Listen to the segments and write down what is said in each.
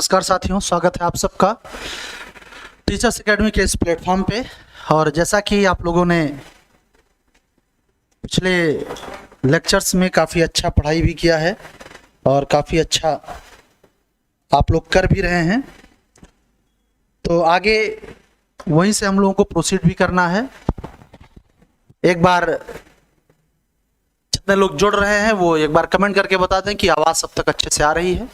नमस्कार साथियों, स्वागत है आप सबका टीचर्स एकेडमी के इस प्लेटफॉर्म पे। और जैसा कि आप लोगों ने पिछले लेक्चर्स में काफ़ी अच्छा पढ़ाई भी किया है और काफ़ी अच्छा आप लोग कर भी रहे हैं, तो आगे वहीं से हम लोगों को प्रोसीड भी करना है। एक बार जितने लोग जुड़ रहे हैं वो एक बार कमेंट करके बता दें कि आवाज़ सब तक अच्छे से आ रही है,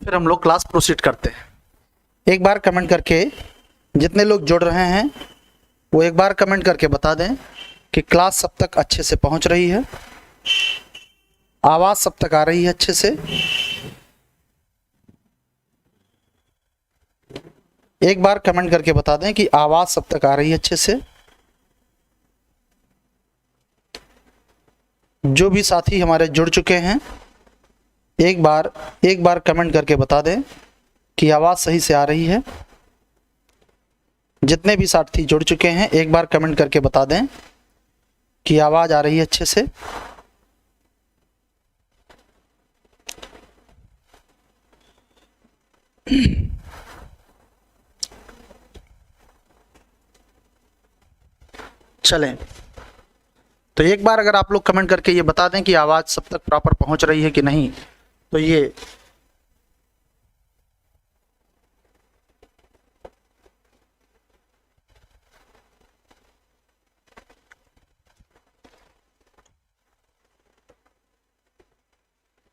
फिर हम लोग क्लास प्रोसीड करते हैं। एक बार कमेंट करके जितने लोग जुड़ रहे हैं वो एक बार कमेंट करके बता दें कि क्लास सब तक अच्छे से पहुंच रही है, आवाज़ सब तक आ रही है अच्छे से। एक बार कमेंट करके बता दें कि आवाज़ सब तक आ रही है अच्छे से। जो भी साथी हमारे जुड़ चुके हैं एक बार कमेंट करके बता दें कि आवाज़ सही से आ रही है। जितने भी साथी जुड़ चुके हैं एक बार कमेंट करके बता दें कि आवाज़ आ रही है अच्छे से। चलें, तो एक बार अगर आप लोग कमेंट करके ये बता दें कि आवाज़ सब तक प्रॉपर पहुंच रही है कि नहीं, तो ये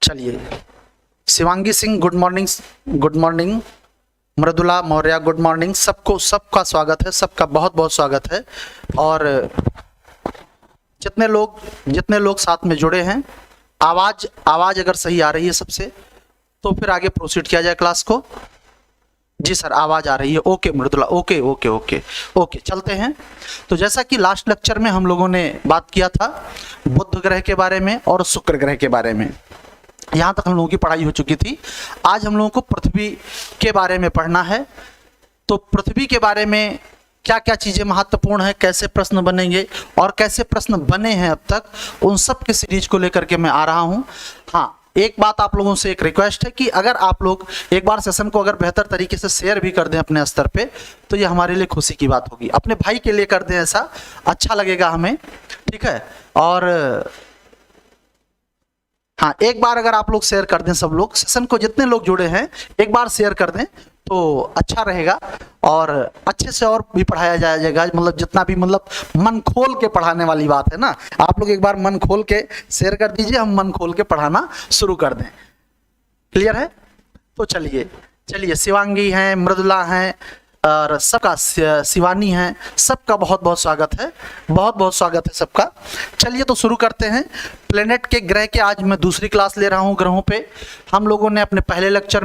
चलिए। Shivangi Singh good morning, good morning. Mridula Maurya good morning. सबका स्वागत है, सबका बहुत बहुत स्वागत है। और जितने लोग साथ में जुड़े हैं, आवाज़ अगर सही आ रही है सबसे, तो फिर आगे प्रोसीड किया जाए क्लास को। जी सर, आवाज़ आ रही है। Okay Mridula, okay okay okay okay, चलते हैं। तो जैसा कि लास्ट लेक्चर में हम लोगों ने बात किया था बुध ग्रह के बारे में और शुक्र ग्रह के बारे में, यहाँ तक हम लोगों की पढ़ाई हो चुकी थी। आज हम लोगों को पृथ्वी के बारे में पढ़ना है। तो पृथ्वी के बारे में क्या क्या चीज़ें महत्वपूर्ण है, कैसे प्रश्न बनेंगे और कैसे प्रश्न बने हैं अब तक, उन सब के सीरीज को लेकर के मैं आ रहा हूँ। हाँ, एक बात आप लोगों से एक रिक्वेस्ट है कि अगर आप लोग एक बार सेशन को अगर बेहतर तरीके से शेयर भी कर दें अपने स्तर पे, तो ये हमारे लिए खुशी की बात होगी। अपने भाई के लिए कर दें, ऐसा अच्छा लगेगा हमें, ठीक है। और हाँ, एक बार अगर आप लोग शेयर कर दें, सब लोग सेशन को जितने लोग जुड़े हैं एक बार शेयर कर दें तो अच्छा रहेगा और अच्छे से और भी पढ़ाया जाएगा। मतलब जितना भी, मतलब मन खोल के पढ़ाने वाली बात है ना, आप लोग एक बार मन खोल के शेयर कर दीजिए, हम मन खोल के पढ़ाना शुरू कर दें। क्लियर है? तो चलिए शिवांगी हैं, मृदुला हैं और सबका, शिवानी है, सबका बहुत बहुत स्वागत है, बहुत बहुत स्वागत है सबका। चलिए तो शुरू करते हैं। प्लेनेट के ग्रह के आज मैं दूसरी क्लास ले रहा हूँ ग्रहों पे। हम लोगों ने अपने पहले लेक्चर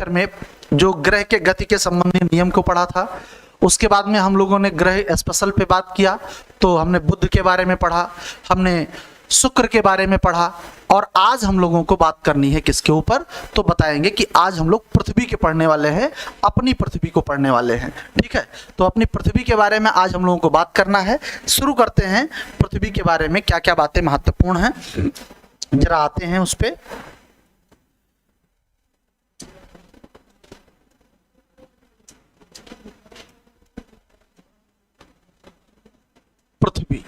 में जो ग्रह के गति के संबंधी नियम को पढ़ा था, उसके बाद में हम लोगों ने ग्रह स्पेशल पे बात किया। तो हमने बुध के बारे में पढ़ा, हमने शुक्र के बारे में पढ़ा, और आज हम लोगों को बात करनी है किसके ऊपर, तो बताएंगे कि आज हम लोग पृथ्वी के पढ़ने वाले हैं, अपनी पृथ्वी को पढ़ने वाले हैं। ठीक है, तो अपनी पृथ्वी के बारे में आज हम लोगों को बात करना है। शुरू करते हैं। पृथ्वी के बारे में क्या क्या बातें महत्वपूर्ण हैं, जरा आते हैं उस पे। पृथ्वी,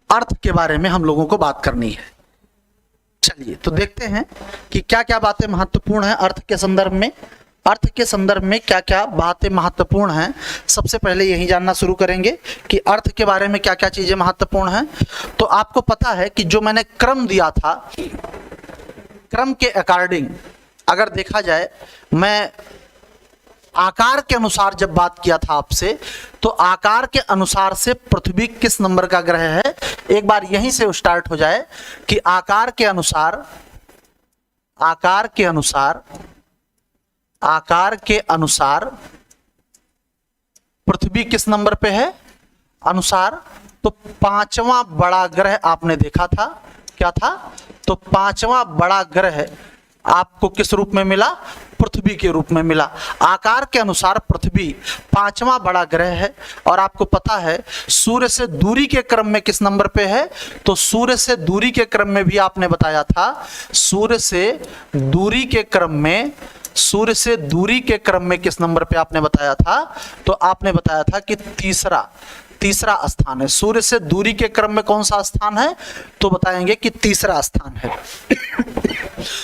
अर्थ के बारे में हम लोगों को बात करनी है। चलिए तो देखते हैं कि क्या क्या बातें महत्वपूर्ण हैं अर्थ के संदर्भ में। अर्थ के संदर्भ में क्या क्या बातें महत्वपूर्ण हैं, सबसे पहले यही जानना शुरू करेंगे कि अर्थ के बारे में क्या क्या चीजें महत्वपूर्ण हैं। तो आपको पता है कि जो मैंने क्रम दिया था, क्रम के अकॉर्डिंग अगर देखा जाए, मैं आकार के अनुसार जब बात किया था आपसे, तो आकार के अनुसार से पृथ्वी किस नंबर का ग्रह है, एक बार यहीं से स्टार्ट हो जाए कि आकार के अनुसार पृथ्वी किस नंबर पे है अनुसार। तो पांचवा बड़ा ग्रह आपने देखा था, क्या था, तो पांचवा बड़ा ग्रह आपको किस रूप में मिला? पृथ्वी के रूप में मिला। आकार के अनुसार पृथ्वी पांचवा बड़ा ग्रह है और आपको पता है सूर्य से दूरी के क्रम में किस नंबर पे है? तो सूर्य से दूरी के क्रम में भी आपने बताया था, सूर्य से दूरी के क्रम में, सूर्य से दूरी के क्रम में किस नंबर पे आपने बताया था? तो आपने बताया था कि तीसरा स्थान है। सूर्य से दूरी के क्रम में कौन सा स्थान है? तो बताएंगे कि तीसरा स्थान है।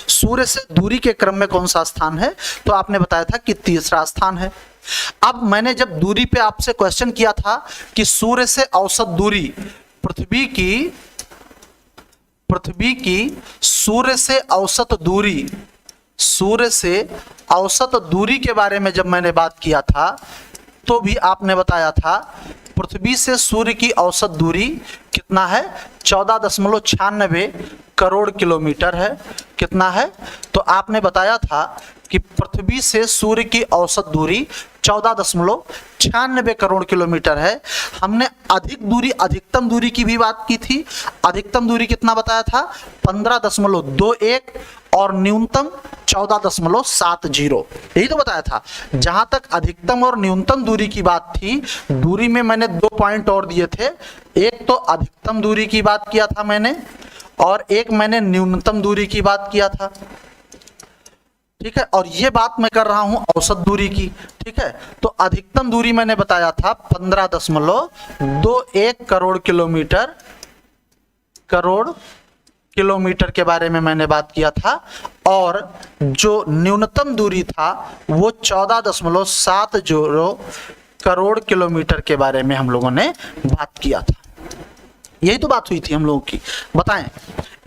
सूर्य से दूरी के क्रम में कौन सा स्थान है? तो आपने बताया था कि तीसरा स्थान है। अब मैंने जब दूरी पे आपसे क्वेश्चन किया था कि सूर्य से औसत दूरी, पृथ्वी की सूर्य से औसत दूरी के बारे में जब मैंने बात किया था तो भी आपने बताया था पृथ्वी से सूर्य की औसत दूरी कितना है? 14.96 करोड़ किलोमीटर है। कितना है? तो आपने बताया था कि पृथ्वी से सूर्य की औसत दूरी 14.96 करोड़ किलोमीटर है। हमने अधिकतम दूरी की भी बात की थी। अधिकतम दूरी कितना बताया था? 15.21 और न्यूनतम 14.70। यही तो बताया था। जहां तक अधिकतम और न्यूनतम दूरी की बात थी, दूरी में मैंने 2 पॉइंट और दिए थे। एक तो अधिकतम दूरी की बात किया था मैंने, और एक मैंने न्यूनतम दूरी की बात किया था। ठीक है, और ये बात मैं कर रहा हूं औसत दूरी की। ठीक है, तो अधिकतम दूरी मैंने बताया था 15.21 करोड़ किलोमीटर के बारे में मैंने बात किया था, और जो न्यूनतम दूरी था वो 14.70 करोड़ किलोमीटर के बारे में हम लोगों ने बात किया था। यही तो बात हुई थी हम लोगों की। बताएं,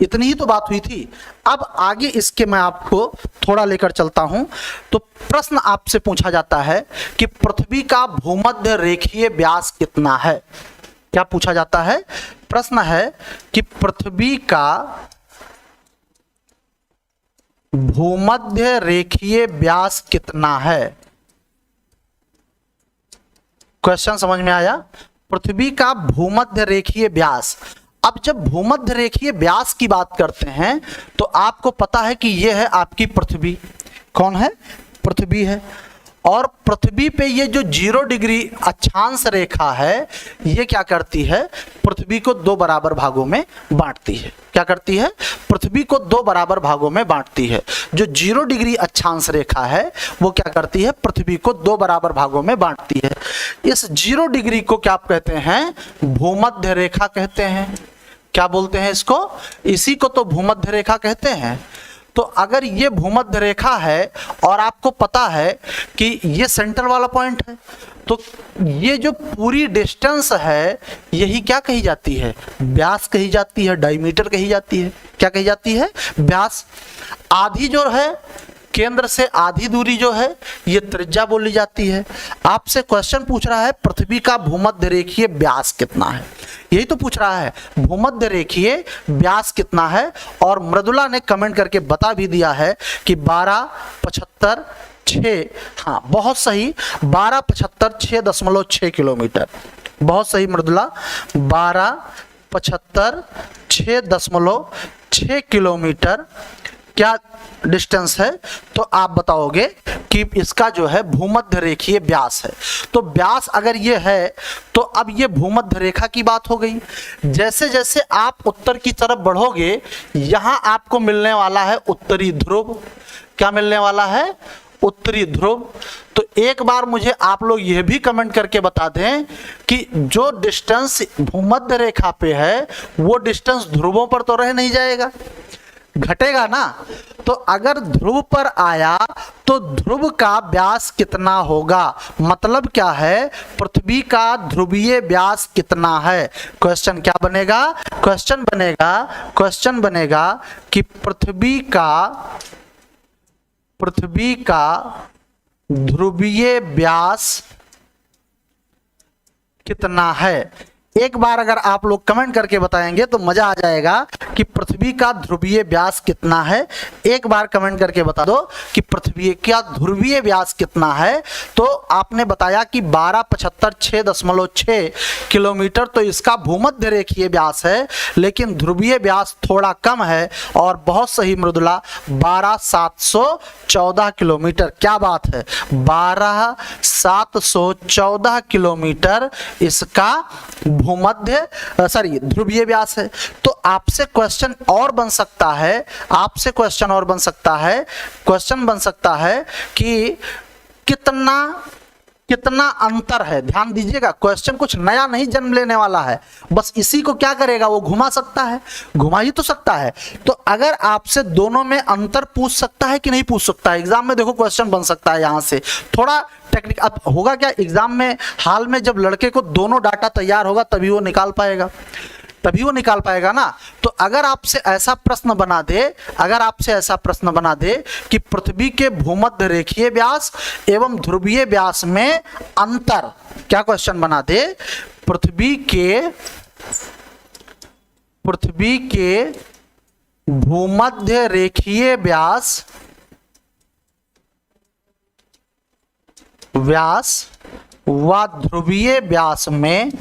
इतनी ही तो बात हुई थी। अब आगे इसके मैं आपको थोड़ा लेकर चलता हूं। तो प्रश्न आपसे पूछा जाता है कि पृथ्वी का भूमध्य रेखीय व्यास कितना है? क्या पूछा जाता है? प्रश्न है कि पृथ्वी का भूमध्य रेखीय व्यास कितना है? क्वेश्चन समझ में आया? पृथ्वी का भूमध्य रेखीय व्यास। अब जब भूमध्य रेखीय व्यास की बात करते हैं तो आपको पता है कि यह है आपकी पृथ्वी। कौन है? पृथ्वी है। और पृथ्वी पे ये जो 0 डिग्री अक्षांश रेखा है, ये क्या करती है? पृथ्वी को 2 बराबर भागों में बांटती है। क्या करती है? पृथ्वी को 2 बराबर भागों में बांटती है। जो 0 डिग्री अक्षांश रेखा है वो क्या करती है? पृथ्वी को 2 बराबर भागों में बांटती है। इस 0 डिग्री को क्या कहते हैं? भूमध्य रेखा कहते हैं। क्या बोलते हैं इसको? इसी को तो भूमध्य रेखा कहते हैं। तो अगर ये भूमध्य रेखा है और आपको पता है कि ये सेंटर वाला पॉइंट है, तो ये जो पूरी डिस्टेंस है यही क्या कही जाती है? व्यास कही जाती है, डायमीटर कही जाती है। क्या कही जाती है? व्यास। आधी जो है, केंद्र से आधी दूरी जो है, ये त्रिज्या बोली जाती है। आपसे क्वेश्चन पूछ रहा है पृथ्वी का भूमध्य रेखीय व्यास कितना है, यही तो पूछ रहा है, भूमध्य रेखीय व्यास कितना है। और मृदुला ने कमेंट करके बता भी दिया है कि 12.75 हाँ बहुत सही, 12.75 किलोमीटर। बहुत सही मृदुला, 12.75 किलोमीटर क्या डिस्टेंस है? तो आप बताओगे कि इसका जो है भूमध्य रेखीय व्यास है। तो व्यास अगर ये है तो अब ये भूमध्य रेखा की बात हो गई। जैसे जैसे आप उत्तर की तरफ बढ़ोगे, यहां आपको मिलने वाला है उत्तरी ध्रुव। क्या मिलने वाला है? उत्तरी ध्रुव। तो एक बार मुझे आप लोग यह भी कमेंट करके बता दें कि जो डिस्टेंस भूमध्य रेखा पे है वो डिस्टेंस ध्रुवों पर तो रह नहीं जाएगा, घटेगा ना। तो अगर ध्रुव पर आया तो ध्रुव का व्यास कितना होगा? मतलब क्या है? पृथ्वी का ध्रुवीय व्यास कितना है? क्वेश्चन क्या बनेगा? क्वेश्चन बनेगा कि पृथ्वी का ध्रुवीय व्यास कितना है? एक बार अगर आप लोग कमेंट करके बताएंगे तो मजा आ जाएगा कि पृथ्वी पृथ्वी का ध्रुवीय व्यास कितना है? एक बार कमेंट करके बता दो कि पृथ्वी का ध्रुवीय व्यास कितना है। तो आपने बताया कि 1275.6 किलोमीटर, तो इसका भूमध्य रेखीय व्यास है, लेकिन ध्रुवीय व्यास थोड़ा कम है और बहुत सही मृदुला 12,714 किलोमीटर। क्या बात है, 12,714 किलोमीटर इसका भूमध्य ध्रुवीय व्यास है। तो आपसे क्वेश्चन और बन सकता है, क्वेश्चन बन सकता है कि कितना अंतर है। ध्यान दीजिएगा, क्वेश्चन कुछ नया नहीं जन्म लेने वाला है, बस इसी को क्या करेगा, वो घुमा सकता है, घुमा ही तो सकता है। तो अगर आपसे दोनों में अंतर पूछ सकता है कि नहीं पूछ सकता है, एग्जाम में देखो क्वेश्चन बन सकता है यहां से थोड़ा टेक्निक। अब होगा क्या, एग्जाम में हाल में जब लड़के को दोनों डाटा तैयार होगा तभी वो निकाल पाएगा ना। तो अगर आपसे ऐसा प्रश्न बना दे कि पृथ्वी के भूमध्य रेखीय व्यास एवं ध्रुवीय व्यास में अंतर, क्या क्वेश्चन बना दे, पृथ्वी के भूमध्य रेखीय व्यास व ध्रुवीय व्यास में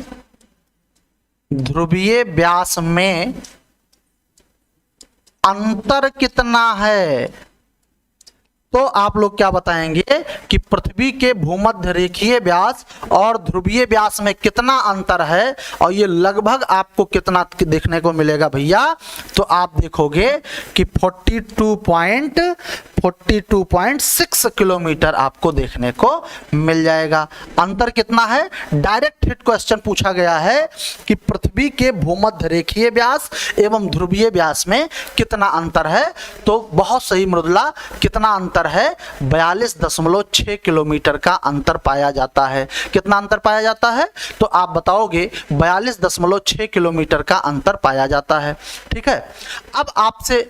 अंतर कितना है, तो आप लोग क्या बताएंगे कि पृथ्वी के भूमध्य रेखीय व्यास और ध्रुवीय व्यास में कितना अंतर है, और ये लगभग आपको कितना देखने को मिलेगा भैया। तो आप देखोगे कि 42.6 किलोमीटर आपको देखने को मिल जाएगा। अंतर कितना है, डायरेक्ट हिट क्वेश्चन पूछा गया है कि पृथ्वी के भूमध्य रेखीय व्यास एवं ध्रुवीय व्यास में कितना अंतर है। तो बहुत सही मृदुला, कितना अंतर है, 42.6 किलोमीटर का अंतर पाया जाता है। कितना अंतर पाया जाता है, तो आप बताओगे 42.6 किलोमीटर का अंतर पाया जाता है। ठीक है, अब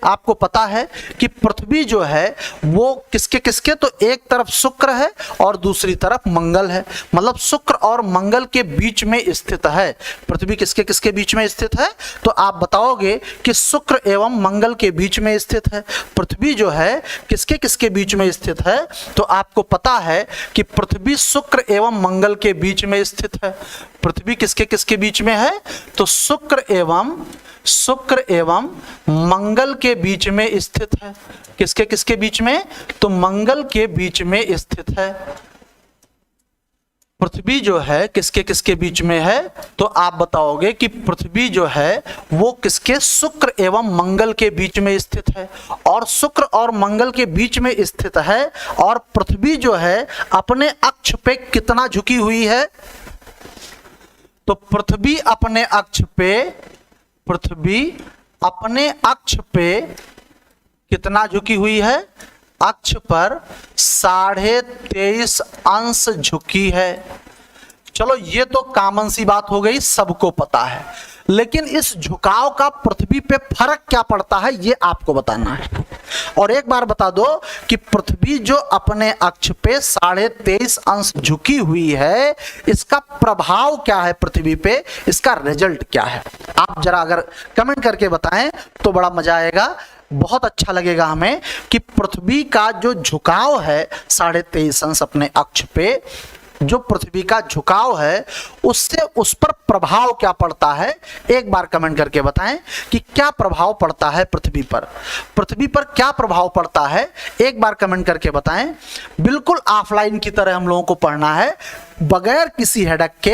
आपको पता है कि पृथ्वी जो है वो किसके, तो एक तरफ शुक्र है और दूसरी तरफ मंगल है, मतलब शुक्र और मंगल के बीच में स्थित है। पृथ्वी किसके बीच में स्थित है, तो आप बताओगे कि शुक्र एवं मंगल के बीच में स्थित है। पृथ्वी जो है किसके बीच में स्थित है, तो आपको पता है कि पृथ्वी शुक्र एवं मंगल के बीच में स्थित है। पृथ्वी किसके बीच में है, तो शुक्र एवं मंगल के बीच में स्थित है। किसके बीच में, तो मंगल के बीच में स्थित है। पृथ्वी जो है किसके बीच में है, तो आप बताओगे कि पृथ्वी जो है वो किसके, शुक्र एवं मंगल के बीच में स्थित है। और शुक्र और मंगल के बीच में स्थित है, और पृथ्वी जो है अपने अक्ष पे कितना झुकी हुई है, तो पृथ्वी अपने अक्ष पे कितना झुकी हुई है, अक्ष पर 23.5 अंश झुकी है। चलो ये तो कॉमन सी बात हो गई, सबको पता है, लेकिन इस झुकाव का पृथ्वी पे फर्क क्या पड़ता है ये आपको बताना है। और एक बार बता दो कि पृथ्वी जो अपने अक्ष पे 23.5 अंश झुकी हुई है, इसका प्रभाव क्या है पृथ्वी पे, इसका रिजल्ट क्या है, आप जरा अगर कमेंट करके बताएं तो बड़ा मजा आएगा, बहुत अच्छा लगेगा हमें कि पृथ्वी का जो झुकाव है 23.5 अंश अपने अक्ष पे, जो पृथ्वी का झुकाव है उससे उस पर प्रभाव क्या पड़ता है। एक बार कमेंट करके बताएं कि क्या प्रभाव पड़ता है पृथ्वी पर क्या प्रभाव पड़ता है, एक बार कमेंट करके बताएं। बिल्कुल ऑफलाइन की तरह हम लोगों को पढ़ना है, बगैर किसी हेडक के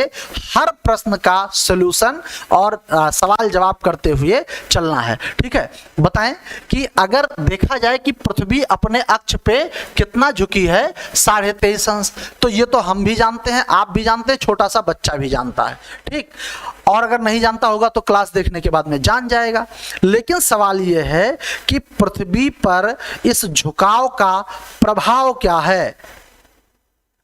हर प्रश्न का सलूशन और सवाल जवाब करते हुए चलना है। ठीक है, बताएं कि अगर देखा जाए कि पृथ्वी अपने अक्ष पे कितना झुकी है, 23.5 अंश, तो ये तो हम भी जानते हैं, आप भी जानते हैं, छोटा सा बच्चा भी जानता है। ठीक, और अगर नहीं जानता होगा तो क्लास देखने के बाद में जान जाएगा। लेकिन सवाल यह है कि पृथ्वी पर इस झुकाव का प्रभाव क्या है।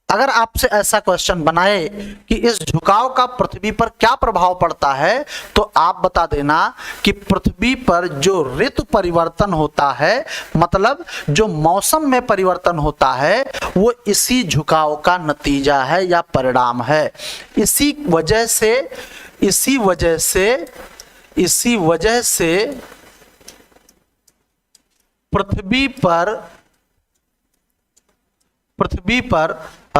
अगर आपसे ऐसा क्वेश्चन बनाए कि इस झुकाव का पृथ्वी पर क्या प्रभाव पड़ता है, तो आप बता देना कि पृथ्वी पर जो ऋतु परिवर्तन होता है, मतलब जो मौसम में परिवर्तन होता है, वो इसी झुकाव का नतीजा है या परिणाम है। इसी वजह से पृथ्वी पर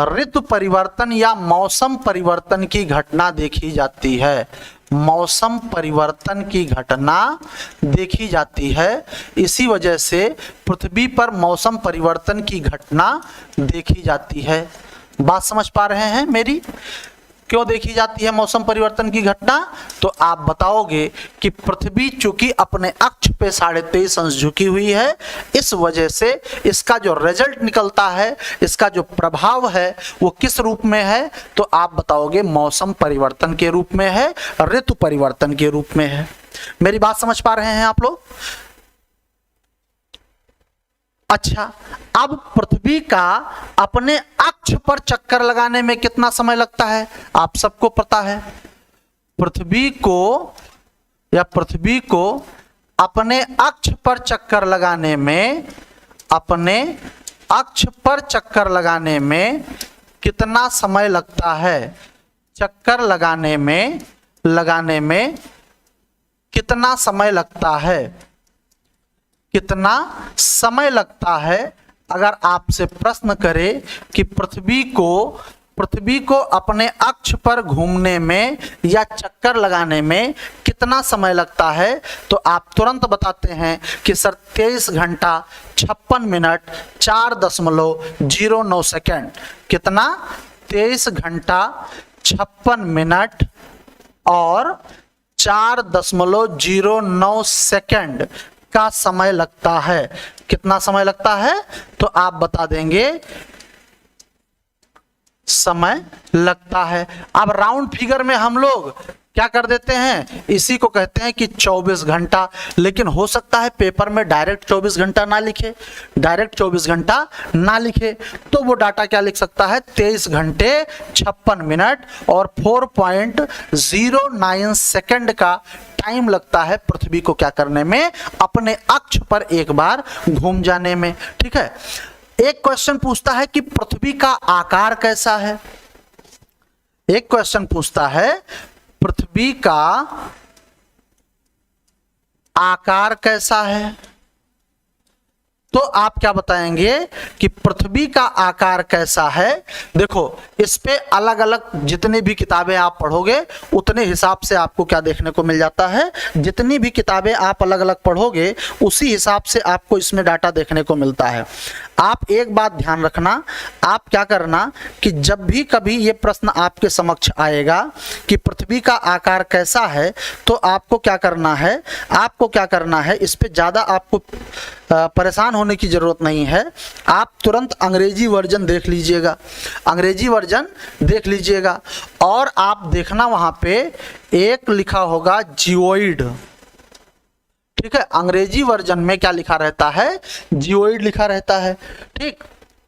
ऋतु परिवर्तन या मौसम परिवर्तन की घटना देखी जाती है। मौसम परिवर्तन की घटना देखी जाती है। इसी वजह से पृथ्वी पर मौसम परिवर्तन की घटना देखी जाती है। बात समझ पा रहे हैं मेरी? क्यों देखी जाती है मौसम परिवर्तन की घटना? तो आप बताओगे कि पृथ्वी चूंकि अपने अक्ष पे 23.5 अंश झुकी हुई है, इस वजह से इसका जो रिजल्ट निकलता है, इसका जो प्रभाव है वो किस रूप में है? तो आप बताओगे मौसम परिवर्तन के रूप में है, ऋतु परिवर्तन के रूप में है। मेरी बात समझ पा रहे हैं आप लोग? अच्छा, अब पृथ्वी का अपने अक्ष पर चक्कर लगाने में कितना समय लगता है? आप सबको पता है। पृथ्वी को अपने अक्ष पर चक्कर लगाने में कितना समय लगता है? चक्कर लगाने में कितना समय लगता है? कितना समय लगता है? अगर आपसे प्रश्न करे कि पृथ्वी को अपने अक्ष पर घूमने में या चक्कर लगाने में कितना समय लगता है, तो आप तुरंत बताते हैं कि सर 23 घंटा 56 मिनट 4.09 सेकेंड। कितना? 23 घंटा 56 मिनट और 4.09 सेकेंड का समय लगता है। कितना समय लगता है? तो आप बता देंगे समय लगता है। अब राउंड फिगर में हम लोग क्या कर देते हैं, इसी को कहते हैं कि 24 घंटा। लेकिन हो सकता है पेपर में डायरेक्ट 24 घंटा ना लिखे, तो वो डाटा क्या लिख सकता है, 23 घंटे 56 मिनट और 4.09 सेकेंड का टाइम लगता है पृथ्वी को क्या करने में, अपने अक्ष पर एक बार घूम जाने में। ठीक है, एक क्वेश्चन पूछता है कि पृथ्वी का आकार कैसा है। एक क्वेश्चन पूछता है पृथ्वी का आकार कैसा है, तो आप क्या बताएंगे कि पृथ्वी का आकार कैसा है। देखो, इस पे अलग अलग जितनी भी किताबें आप पढ़ोगे उतने हिसाब से आपको क्या देखने को मिल जाता है, जितनी भी किताबें आप अलग अलग पढ़ोगे उसी हिसाब से आपको इसमें डाटा देखने को मिलता है। आप एक बात ध्यान रखना, आप क्या करना कि जब भी कभी ये प्रश्न आपके समक्ष आएगा कि पृथ्वी का आकार कैसा है, तो आपको क्या करना है, इस पे ज़्यादा आपको परेशान होने की जरूरत नहीं है। आप तुरंत अंग्रेजी वर्जन देख लीजिएगा और आप देखना वहां पे एक लिखा होगा जियोइड। ठीक है, अंग्रेजी वर्जन में क्या लिखा रहता है, जियोइड लिखा रहता है। ठीक,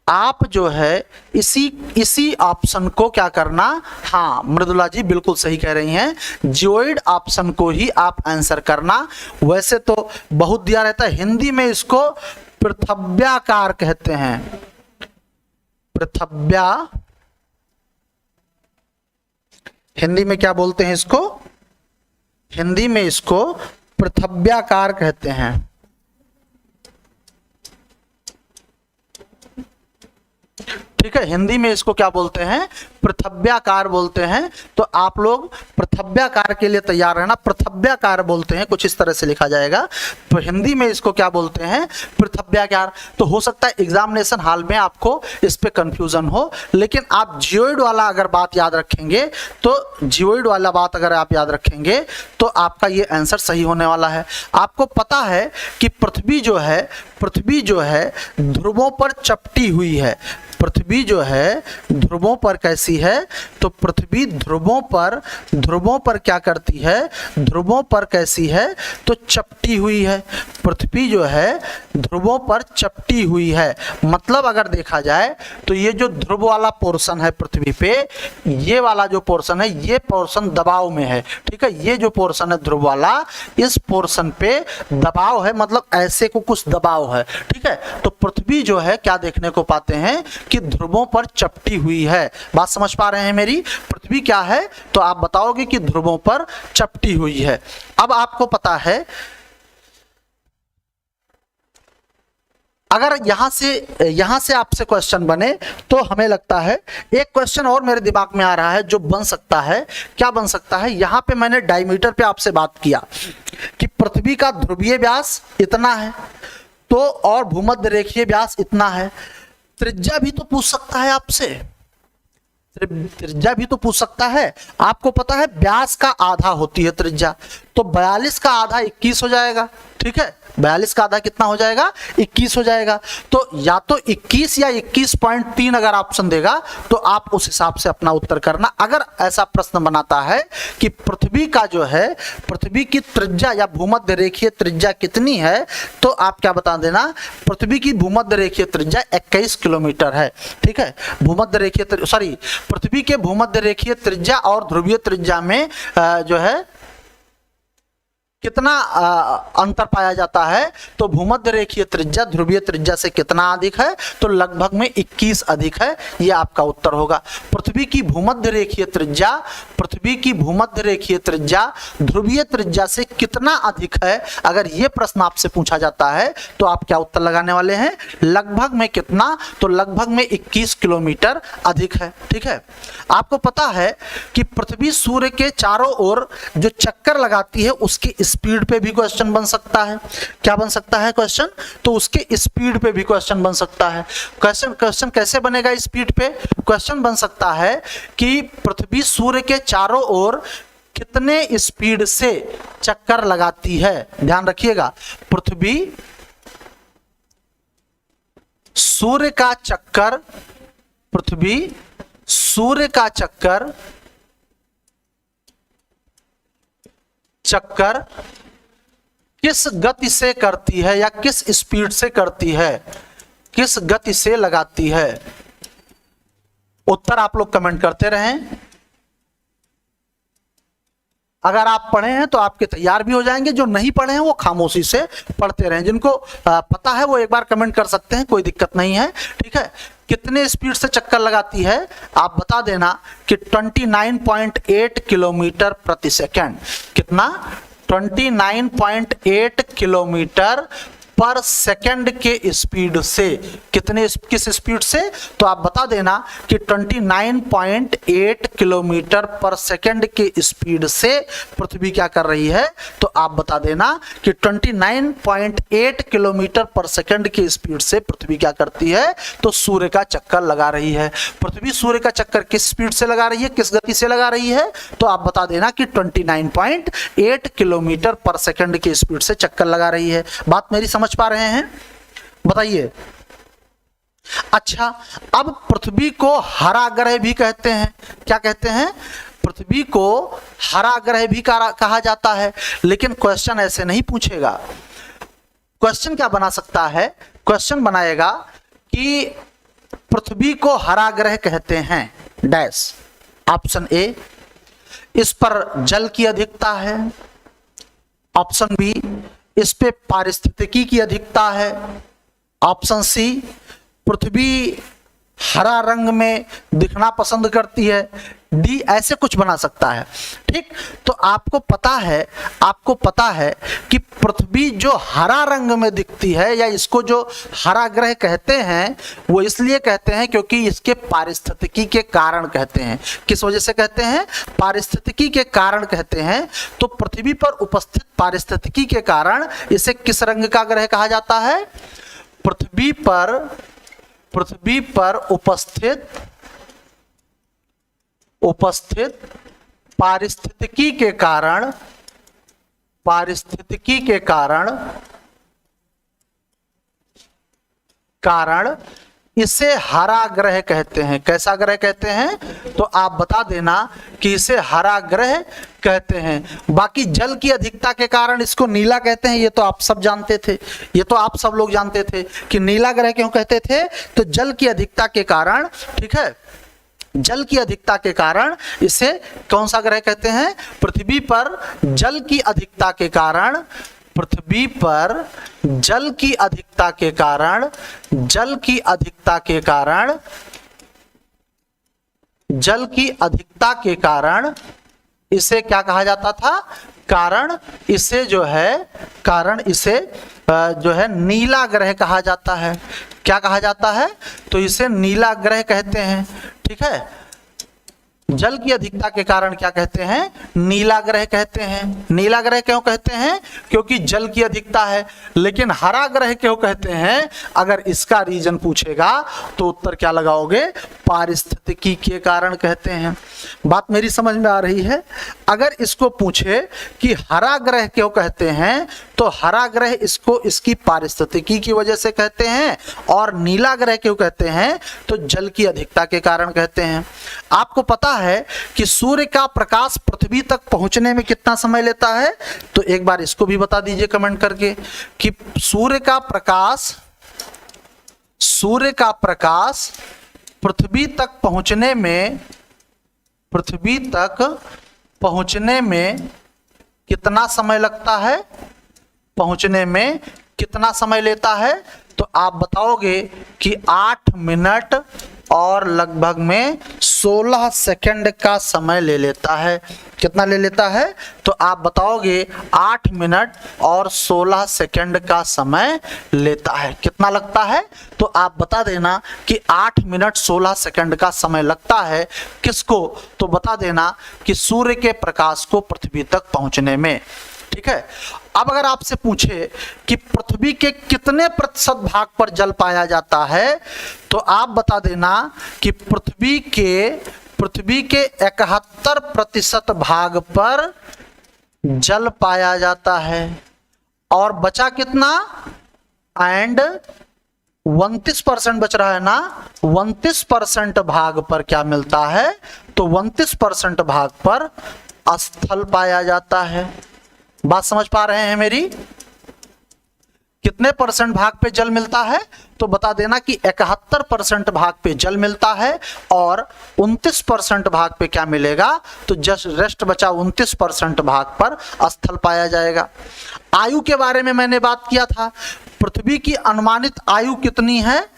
आप जो है इसी ऑप्शन को क्या करना, हाँ मृदुला जी बिल्कुल सही कह रही हैं, जियोइड ऑप्शन को ही आप आंसर करना। वैसे तो बहुत दिया रहता है, हिंदी में इसको पृथव्याकार कहते हैं। हिंदी में क्या बोलते हैं इसको, हिंदी में इसको पृथव्याकार कहते हैं। ठीक है, हिंदी में इसको क्या बोलते हैं, पृथव्याकार बोलते हैं। तो आप लोग पृथव्याकार के लिए तैयार रहना। पृथव्याकार बोलते हैं, कुछ इस तरह से लिखा जाएगा। तो हिंदी में इसको क्या बोलते हैं, पृथव्याकार। तो हो सकता है एग्जामिनेशन हॉल में आपको इस पे कंफ्यूजन हो, लेकिन आप जियोइड वाला अगर बात याद रखेंगे तो आपका ये आंसर सही होने वाला है। आपको पता है कि पृथ्वी जो है ध्रुवों पर चपटी हुई है। पृथ्वी जो है ध्रुवों पर कैसी है, तो पृथ्वी ध्रुवों पर क्या करती है, ध्रुवों पर कैसी है, तो चपटी हुई है। पृथ्वी जो है ध्रुवों पर चपटी हुई है। मतलब अगर देखा जाए तो ये जो ध्रुव वाला पोर्शन है पृथ्वी पे, ये वाला जो पोर्शन है, ये पोर्शन दबाव में है। ठीक है, ये जो पोर्शन है ध्रुव वाला, इस पोर्शन पे दबाव है, मतलब ऐसे को कुछ दबाव है। ठीक है, तो पृथ्वी जो है क्या देखने को पाते हैं कि ध्रुवों पर चपटी हुई है। बात समझ पा रहे हैं मेरी? पृथ्वी क्या है, तो आप बताओगे कि ध्रुवों पर चपटी हुई है। अब आपको पता है अगर यहां से आपसे क्वेश्चन बने तो हमें लगता है एक क्वेश्चन और मेरे दिमाग में आ रहा है जो बन सकता है। क्या बन सकता है? यहां पे मैंने डायमीटर पे आपसे बात किया कि पृथ्वी का ध्रुवीय व्यास इतना है तो और भूमध्य रेखीय व्यास इतना है। त्रिज्या भी तो पूछ सकता है आपसे, त्रिज्या भी तो पूछ सकता है। आपको पता है व्यास का आधा होती है त्रिज्या, तो 42 का आधा 21 हो जाएगा। ठीक है, 42 का आधा कितना हो जाएगा? 21 हो जाएगा। तो या तो 21 या 21.3 अगर ऑप्शन देगा तो आप उस हिसाब से अपना उत्तर करना। अगर ऐसा प्रश्न बनाता है कि पृथ्वी का जो है, पृथ्वी की त्रिज्या या भूमध्य रेखीय त्रिज्या कितनी है, तो आप क्या बता देना? पृथ्वी की भूमध्य रेखीय त्रिज्या 21 किलोमीटर है। ठीक है, भूमध्य रेखीय सॉरी पृथ्वी के भूमध्य रेखीय त्रिज्या और ध्रुवीय त्रिज्या में जो है कितना अंतर पाया जाता है, तो भूमध्य रेखीय त्रिज्या ध्रुवीय त्रिज्या से कितना अधिक है? तो लगभग में 21 अधिक है। यह आपका उत्तर होगा। पृथ्वी की भूमध्य रेखीय त्रिज्या, पृथ्वी की भूमध्य रेखीय त्रिज्या ध्रुवीय त्रिज्या से कितना अधिक है, अगर यह प्रश्न आपसे पूछा जाता है तो आप क्या उत्तर लगाने वाले हैं? लगभग में कितना? तो लगभग में 21 किलोमीटर अधिक है। ठीक है, आपको पता है कि पृथ्वी सूर्य के चारों ओर जो चक्कर लगाती है उसकी स्पीड पे भी क्वेश्चन बन सकता है। क्या बन सकता है क्वेश्चन? तो उसके स्पीड पे भी क्वेश्चन बन सकता है। क्वेश्चन कैसे बनेगा स्पीड पे? क्वेश्चन बन सकता है कि पृथ्वी सूर्य के चारों ओर कितने स्पीड से चक्कर लगाती है। ध्यान रखिएगा, पृथ्वी सूर्य का चक्कर, पृथ्वी सूर्य का चक्कर किस गति से करती है या किस स्पीड से करती है, किस गति से लगाती है? उत्तर आप लोग कमेंट करते रहें। अगर आप पढ़े हैं तो आपके तैयार भी हो जाएंगे, जो नहीं पढ़े हैं वो खामोशी से पढ़ते रहें। जिनको पता है वो एक बार कमेंट कर सकते हैं, कोई दिक्कत नहीं है। ठीक है, कितने स्पीड से चक्कर लगाती है आप बता देना कि 29.8 किलोमीटर प्रति सेकंड। कितना? 29.8 किलोमीटर पर सेकंड के स्पीड से। किस स्पीड से? तो आप बता देना कि 29.8 किलोमीटर पर सेकंड के स्पीड से पृथ्वी क्या कर रही है? तो आप बता देना कि 29.8 किलोमीटर पर सेकंड की स्पीड से पृथ्वी क्या करती है? तो सूर्य का चक्कर लगा रही है। पृथ्वी सूर्य का चक्कर किस स्पीड से लगा रही है, किस गति से लगा रही है? तो आप बता देना कि 29.8 किलोमीटर पर सेकंड की स्पीड से चक्कर लगा रही है। बात मेरी समझ पा रहे हैं? बताइए। अच्छा, अब पृथ्वी को हरा ग्रह भी कहते हैं। क्या कहते हैं? पृथ्वी को हरा ग्रह भी कहा जाता है, लेकिन क्वेश्चन ऐसे नहीं पूछेगा। क्वेश्चन क्या बना सकता है? क्वेश्चन बनाएगा कि पृथ्वी को हरा ग्रह कहते हैं डैश। ऑप्शन ए, इस पर जल की अधिकता है। ऑप्शन बी, इस पे पारिस्थितिकी की अधिकता है। ऑप्शन सी, पृथ्वी हरा रंग में दिखना पसंद करती है। डी, ऐसे कुछ बना सकता है। ठीक, तो आपको पता है कि पृथ्वी जो हरा रंग में दिखती है या इसको जो हरा ग्रह कहते हैं वो इसलिए कहते हैं क्योंकि इसके पारिस्थितिकी के कारण कहते हैं। किस वजह से कहते हैं? पारिस्थितिकी के कारण कहते हैं। तो पृथ्वी पर उपस्थित पारिस्थितिकी के कारण इसे किस रंग का ग्रह कहा जाता है? पृथ्वी पर उपस्थित पारिस्थितिकी के कारण इसे हरा ग्रह कहते हैं। कैसा ग्रह कहते हैं? तो आप बता देना कि इसे हरा ग्रह कहते हैं। बाकी जल की अधिकता के कारण इसको नीला कहते हैं, ये तो आप सब जानते थे, ये तो आप सब लोग जानते थे कि नीला ग्रह क्यों कहते थे? तो जल की अधिकता के कारण। ठीक है, जल की अधिकता के कारण इसे कौन सा ग्रह कहते हैं? पृथ्वी पर जल की अधिकता के कारण, पृथ्वी पर जल की अधिकता के कारण, जल की अधिकता के कारण इसे क्या कहा जाता था? कारण इसे जो है नीला ग्रह कहा जाता है। क्या कहा जाता है? तो इसे नीला ग्रह कहते हैं। ठीक है, जल की अधिकता के कारण क्या कहते हैं? नीला ग्रह कहते हैं। नीला ग्रह क्यों कहते हैं? क्योंकि जल की अधिकता है। लेकिन हरा ग्रह क्यों कहते हैं? अगर इसका रीजन पूछेगा तो उत्तर क्या लगाओगे? पारिस्थितिकी के कारण कहते हैं। बात मेरी समझ में आ रही है? अगर इसको पूछे कि हरा ग्रह क्यों कहते हैं, तो हरा ग्रह इसको इसकी पारिस्थितिकी की वजह से कहते हैं, और नीला ग्रह क्यों कहते हैं? तो जल की अधिकता के कारण कहते हैं। आपको पता है कि सूर्य का प्रकाश पृथ्वी तक पहुंचने में कितना समय लेता है? तो एक बार इसको भी बता दीजिए कमेंट करके कि सूर्य का प्रकाश पृथ्वी तक पहुंचने में कितना समय लगता है? पहुंचने में कितना समय लेता है? तो आप बताओगे कि 8 मिनट और लगभग में 16 सेकंड का समय ले लेता है। कितना ले लेता है? तो आप बताओगे 8 मिनट और 16 सेकंड का समय लेता है। कितना लगता है? तो आप बता देना कि 8 मिनट 16 सेकंड का समय लगता है। किसको? तो बता देना कि सूर्य के प्रकाश को पृथ्वी तक पहुंचने में। ठीक है, अब अगर आपसे पूछे कि पृथ्वी के कितने प्रतिशत भाग पर जल पाया जाता है, तो आप बता देना कि पृथ्वी के 71% भाग पर जल पाया जाता है। और बचा कितना? एंड 29% बच रहा है ना। 29% भाग पर क्या मिलता है? तो 29% भाग पर स्थल पाया जाता है। बात समझ पा रहे हैं मेरी? कितने परसेंट भाग पे जल मिलता है? तो बता देना कि 71% भाग पे जल मिलता है, और 29% भाग पे क्या मिलेगा? तो जस्ट रेस्ट बचा 29% भाग पर स्थल पाया जाएगा। आयु के बारे में मैंने बात किया था। पृथ्वी की अनुमानित आयु कितनी है?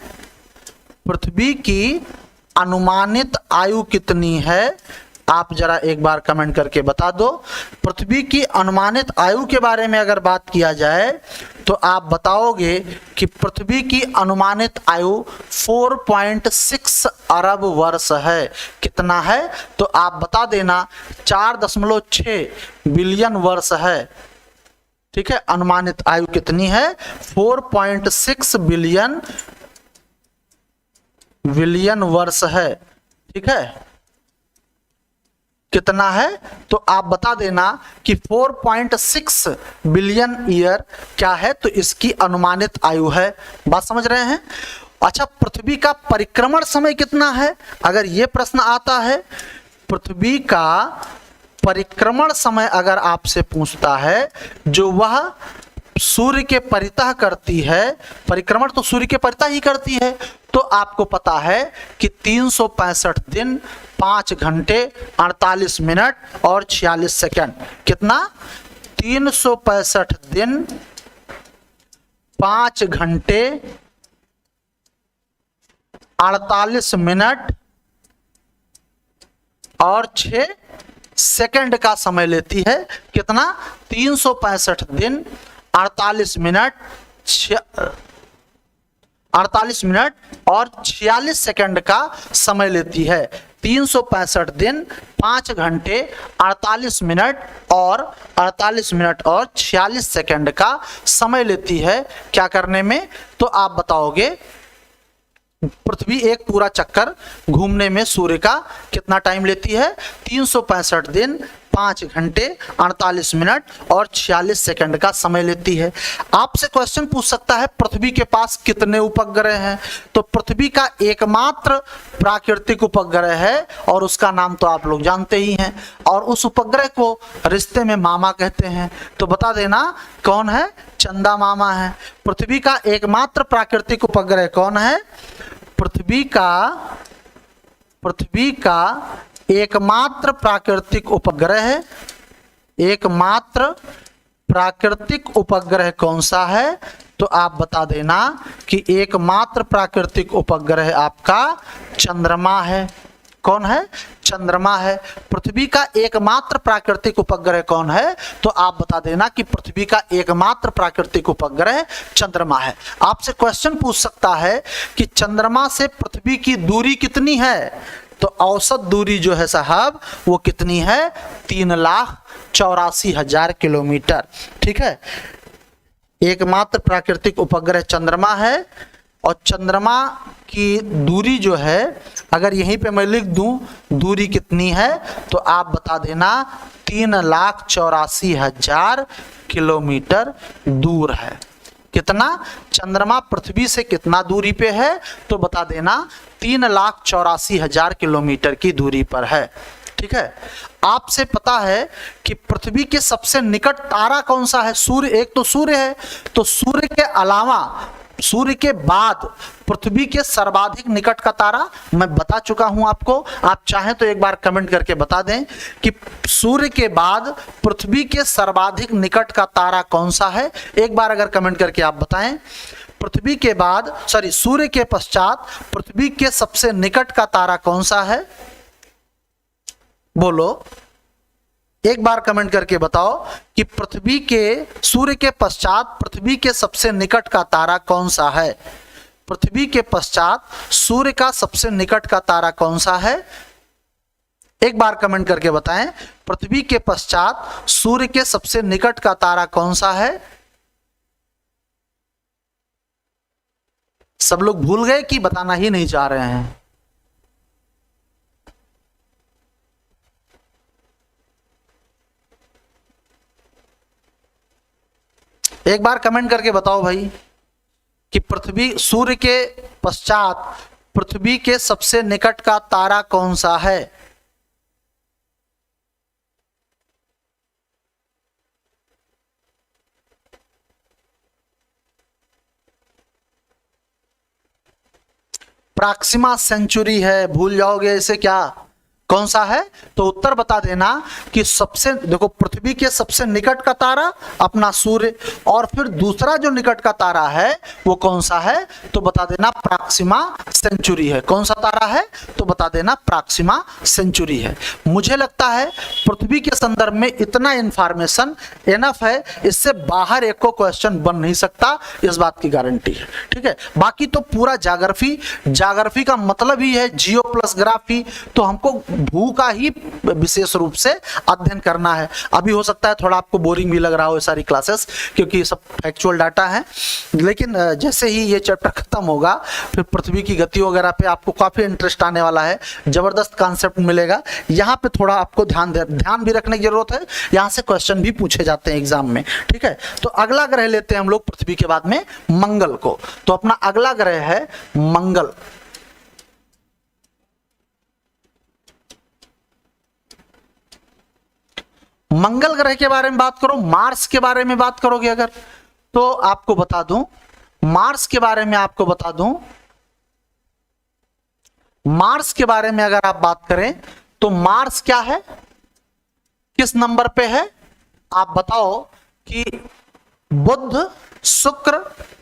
पृथ्वी की अनुमानित आयु कितनी है? आप जरा एक बार कमेंट करके बता दो। पृथ्वी की अनुमानित आयु के बारे में अगर बात किया जाए तो आप बताओगे कि पृथ्वी की अनुमानित आयु 4.6 अरब वर्ष है। कितना है? तो आप बता देना 4.6 बिलियन वर्ष है। ठीक है, अनुमानित आयु कितनी है? 4.6 बिलियन वर्ष है। ठीक है, कितना है? तो आप बता देना कि 4.6 बिलियन ईयर क्या है? तो इसकी अनुमानित आयु है। बात समझ रहे हैं? अच्छा, पृथ्वी का परिक्रमण समय कितना है? अगर यह प्रश्न आता है, पृथ्वी का परिक्रमण समय अगर आपसे पूछता है, जो वह सूर्य के परितः करती है, परिक्रमण तो सूर्य के परितः ही करती है, तो आपको पता है कि 365 दिन 5 घंटे 48 मिनट और 46 सेकंड। कितना? 365 दिन 5 घंटे 48 मिनट और 6 सेकंड का समय लेती है। कितना? 365 दिन 48 मिनट और 46 सेकंड का समय लेती है। 365 दिन 5 घंटे 48 मिनट और 46 सेकंड का समय लेती है। क्या करने में? तो आप बताओगे पृथ्वी एक पूरा चक्कर घूमने में सूर्य का कितना टाइम लेती है? 365 दिन 5 घंटे 48 मिनट और 46 सेकंड का समय लेती है। आपसे क्वेश्चन पूछ सकता है पृथ्वी के पास कितने उपग्रह हैं? तो पृथ्वी का एकमात्र प्राकृतिक उपग्रह है और उसका नाम तो आप लोग जानते ही हैं, और उस उपग्रह को रिश्ते में मामा कहते हैं। तो बता देना कौन है? चंदा मामा है। पृथ्वी का एकमात्र प्राकृतिक उपग्रह कौन है? पृथ्वी का एकमात्र प्राकृतिक उपग्रह कौन सा है? तो आप बता देना कि एकमात्र प्राकृतिक उपग्रह आपका चंद्रमा है। कौन है? चंद्रमा है। पृथ्वी का एकमात्र प्राकृतिक उपग्रह कौन है? तो आप बता देना कि पृथ्वी का एकमात्र प्राकृतिक उपग्रह चंद्रमा है। आपसे क्वेश्चन पूछ सकता है कि चंद्रमा से पृथ्वी की दूरी कितनी है? तो औसत दूरी जो है साहब वो कितनी है? 3,84,000 किलोमीटर। ठीक है, एकमात्र प्राकृतिक उपग्रह चंद्रमा है और चंद्रमा की दूरी जो है, अगर यहीं पे मैं लिख दूं दूरी कितनी है, तो आप बता देना 3,84,000 किलोमीटर दूर है। कितना? चंद्रमा पृथ्वी से कितना दूरी पे है? तो बता देना 3,84,000 किलोमीटर की दूरी पर है। ठीक है, आपसे पता है कि पृथ्वी के सबसे निकट तारा कौन सा है? सूर्य। एक तो सूर्य है, तो सूर्य के अलावा, सूर्य के बाद पृथ्वी के सर्वाधिक निकट का तारा मैं बता चुका हूं आपको। आप चाहें तो एक बार कमेंट करके बता दें कि सूर्य के बाद पृथ्वी के सर्वाधिक निकट का तारा कौन सा है। एक बार अगर कमेंट करके आप बताएं, पृथ्वी के बाद, सॉरी, सूर्य के पश्चात पृथ्वी के सबसे निकट का तारा कौन सा है? बोलो, एक बार कमेंट करके बताओ कि पृथ्वी के, सूर्य के पश्चात पृथ्वी के सबसे निकट का तारा कौन सा है? पृथ्वी के पश्चात सूर्य का सबसे निकट का तारा कौन सा है? एक बार कमेंट करके बताएं, पृथ्वी के पश्चात सूर्य के सबसे निकट का तारा कौन सा है? सब लोग भूल गए कि बताना ही नहीं चाह रहे हैं? एक बार कमेंट करके बताओ भाई कि पृथ्वी, सूर्य के पश्चात पृथ्वी के सबसे निकट का तारा कौन सा है? प्रॉक्सिमा सेंचुरी है। भूल जाओगे इसे क्या? कौन सा है? तो उत्तर बता देना कि सबसे, देखो, पृथ्वी के सबसे निकट का तारा अपना सूर्य, और फिर दूसरा जो निकट का तारा है वो कौन सा है? तो बता देना प्रॉक्सिमा सेंचुरी है। कौन सा तारा है? तो बता देना प्रॉक्सिमा सेंचुरी है। मुझे लगता है पृथ्वी के संदर्भ में इतना इंफॉर्मेशन इनफ है, इससे बाहर एक को क्वेश्चन बन नहीं सकता, इस बात की गारंटी है। ठीक है, बाकी तो पूरा जाग्राफी का मतलब ही है जियो प्लस ग्राफी, तो हमको भू का ही विशेष रूप से अध्ययन करना है। अभी हो सकता है थोड़ा आपको बोरिंग भी लग रहा हो ये सारी क्लासेस, क्योंकि सब फैक्चुअल डाटा है, लेकिन जैसे ही ये चैप्टर खत्म होगा फिर पृथ्वी की गति वगैरह पे आपको काफी इंटरेस्ट आने वाला है, जबरदस्त कॉन्सेप्ट मिलेगा। यहाँ पे थोड़ा आपको ध्यान भी रखने की जरूरत है, यहाँ से क्वेश्चन भी पूछे जाते हैं एग्जाम में। ठीक है, तो अगला ग्रह लेते हैं हम लोग पृथ्वी के बाद में मंगल को। तो अपना अगला ग्रह है मंगल। मंगल ग्रह के बारे में बात करो, मार्स के बारे में बात करोगे अगर, तो आपको बता दूं, मार्स के बारे में आपको बता दूं, मार्स के बारे में अगर आप बात करें तो मार्स क्या है, किस नंबर पे है? आप बताओ कि बुध, शुक्र,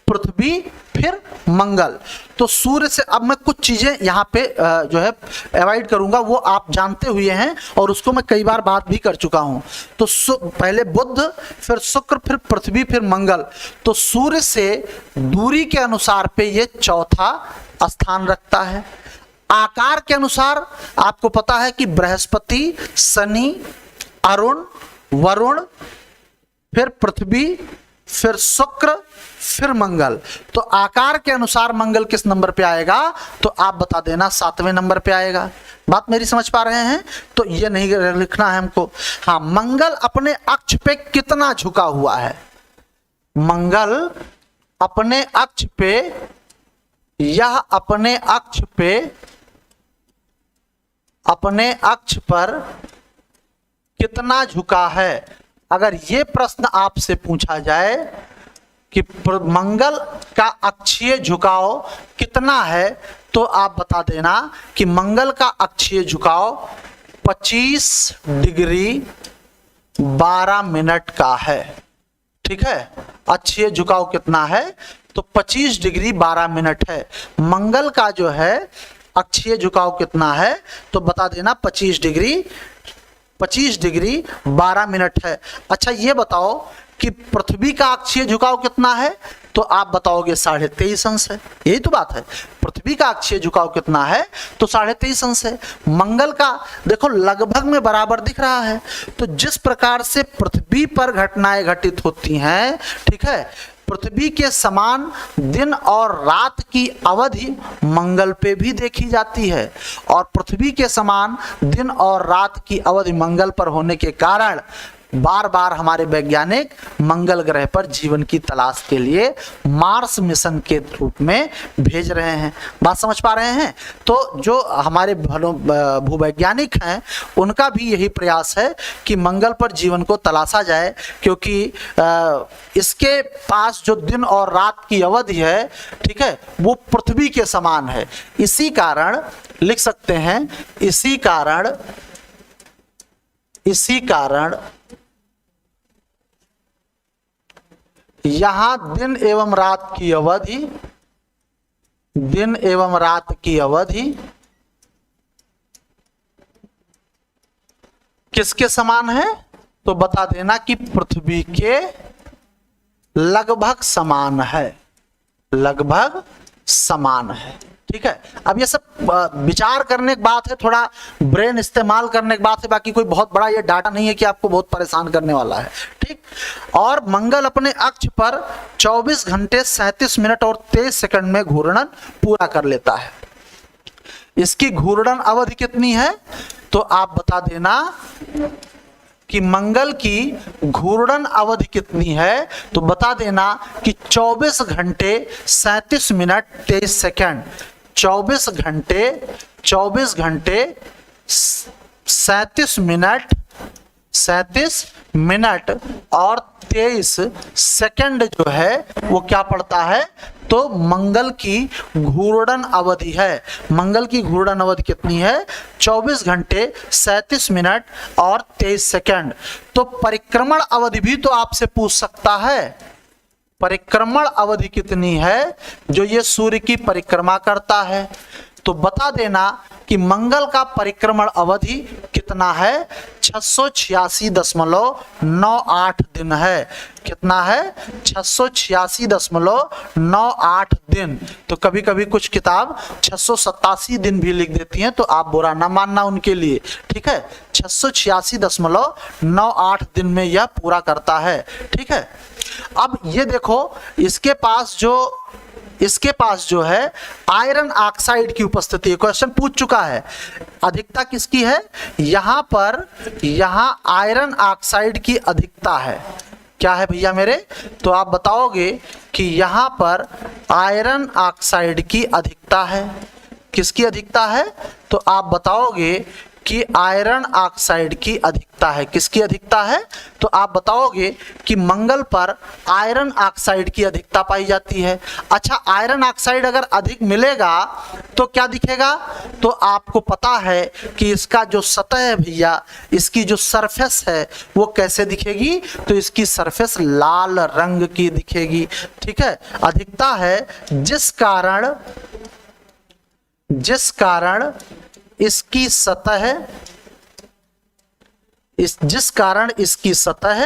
पृथ्वी, फिर मंगल। तो सूर्य से, अब मैं कुछ चीजें यहाँ पे जो है अवॉइड करूंगा, वो आप जानते हुए हैं और उसको मैं कई बार बात भी कर चुका हूं। तो पहले बुध, फिर शुक्र, फिर पृथ्वी, फिर मंगल। तो सूर्य से दूरी के अनुसार पे ये चौथा स्थान रखता है। आकार के अनुसार आपको पता है कि बृहस्पति, शनि, अरुण, वरुण, फिर पृथ्वी, फिर शुक्र, फिर मंगल। तो आकार के अनुसार मंगल किस नंबर पे आएगा? तो आप बता देना 7वें नंबर पे आएगा। बात मेरी समझ पा रहे हैं? तो ये नहीं लिखना है हमको। हाँ, मंगल अपने अक्ष पे कितना झुका हुआ है? मंगल अपने अक्ष पे, यह अपने अक्ष पर कितना झुका है? अगर ये प्रश्न आपसे पूछा जाए कि मंगल का अक्षीय झुकाव कितना है, तो आप बता देना कि मंगल का अक्षीय झुकाव 25 डिग्री 12 मिनट का है। ठीक है, अक्षीय झुकाव कितना है? तो 25 डिग्री 12 मिनट है। मंगल का जो है अक्षीय झुकाव कितना है, तो बता देना 25 डिग्री 12 मिनट है। अच्छा ये बताओ कि पृथ्वी का अक्षीय झुकाव कितना है, तो आप बताओगे 23.5 अंश है। यही तो बात है, पृथ्वी का अक्षीय झुकाव कितना है, तो 23.5 अंश है। मंगल का देखो लगभग में बराबर दिख रहा है। तो जिस प्रकार से पृथ्वी पर घटनाएं घटित होती हैं, ठीक है, पृथ्वी के समान दिन और रात की अवधि मंगल पे भी देखी जाती है, और पृथ्वी के समान दिन और रात की अवधि मंगल पर होने के कारण बार बार हमारे वैज्ञानिक मंगल ग्रह पर जीवन की तलाश के लिए मार्स मिशन के रूप में भेज रहे हैं। बात समझ पा रहे हैं? तो जो हमारे भूवैज्ञानिक हैं उनका भी यही प्रयास है कि मंगल पर जीवन को तलाशा जाए, क्योंकि इसके पास जो दिन और रात की अवधि है, ठीक है, वो पृथ्वी के समान है। इसी कारण लिख सकते हैं, इसी कारण यहां दिन एवं रात की अवधि किसके समान है, तो बता देना कि पृथ्वी के लगभग समान है, ठीक है। अब ये सब विचार करने की बात है, थोड़ा ब्रेन इस्तेमाल करने की बात है, बाकी कोई बहुत बड़ा ये डाटा नहीं है कि आपको बहुत परेशान करने वाला है, ठीक। और मंगल अपने अक्ष पर 24 घंटे 37 मिनट और 23 सेकंड में घूर्णन पूरा कर लेता है। इसकी घूर्णन अवधि कितनी है, तो आप बता देना कि मंगल की घूर्णन अवधि कितनी है, तो बता देना कि 24 घंटे 37 मिनट 23 सेकंड। 24 घंटे 37 मिनट और 23 सेकंड जो है वो क्या पड़ता है, तो मंगल की घूर्णन अवधि है। मंगल की घूर्णन अवधि कितनी है, 24 घंटे 37 मिनट और 23 सेकंड। तो परिक्रमण अवधि भी तो आपसे पूछ सकता है, परिक्रमण अवधि कितनी है जो ये सूर्य की परिक्रमा करता है, तो बता देना कि मंगल का परिक्रमण अवधि कितना है, 686.98 दिन है। कितना है, 686.98 दिन। तो कभी कभी कुछ किताब 687 दिन भी लिख देती हैं, तो आप बुरा ना मानना उनके लिए, ठीक है। 686.98 दिन में यह पूरा करता है, ठीक है। अब ये देखो, इसके पास जो है आयरन ऑक्साइड की उपस्थिति है। क्वेश्चन पूछ चुका है, अधिकता किसकी है, यहां आयरन ऑक्साइड की अधिकता है। क्या है भैया मेरे, तो आप बताओगे कि यहां पर आयरन ऑक्साइड की अधिकता है। किसकी अधिकता है, तो आप बताओगे कि आयरन ऑक्साइड की अधिकता है। किसकी अधिकता है, तो आप बताओगे कि मंगल पर आयरन ऑक्साइड की अधिकता पाई जाती है। अच्छा, आयरन ऑक्साइड अगर अधिक मिलेगा तो क्या दिखेगा, तो आपको पता है कि इसका जो सतह है भैया, इसकी जो सरफेस है वो कैसे दिखेगी, तो इसकी सरफेस लाल रंग की दिखेगी, ठीक है। अधिकता है जिस कारण इसकी सतह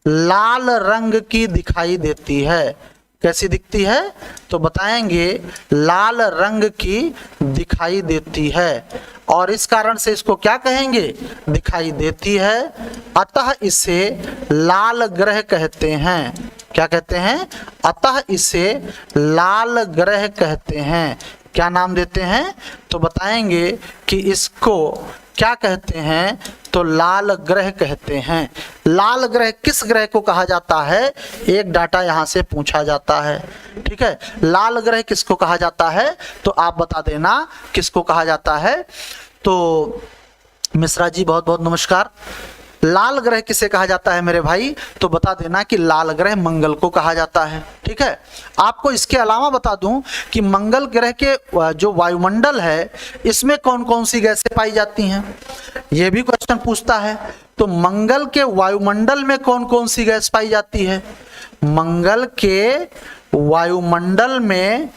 लाल रंग की दिखाई देती है। कैसी दिखती है, तो बताएंगे लाल रंग की दिखाई देती है, और इस कारण से इसको क्या कहेंगे, दिखाई देती है। अतः इसे लाल ग्रह कहते हैं। क्या कहते हैं, अतः इसे लाल ग्रह कहते हैं। क्या नाम देते हैं, तो बताएंगे कि इसको क्या कहते हैं, तो लाल ग्रह कहते हैं। लाल ग्रह किस ग्रह को कहा जाता है, एक डाटा यहां से पूछा जाता है, ठीक है। लाल ग्रह किसको कहा जाता है, तो आप बता देना किसको कहा जाता है। तो मिश्रा जी बहुत बहुत नमस्कार। लाल ग्रह किसे कहा जाता है मेरे भाई, तो बता देना कि लाल ग्रह मंगल को कहा जाता है, ठीक है। आपको इसके अलावा बता दूं कि मंगल ग्रह के जो वायुमंडल है इसमें कौन कौन सी गैसें पाई जाती हैं, यह भी क्वेश्चन पूछता है। तो मंगल के वायुमंडल में कौन कौन सी गैस पाई जाती है, मंगल के वायुमंडल में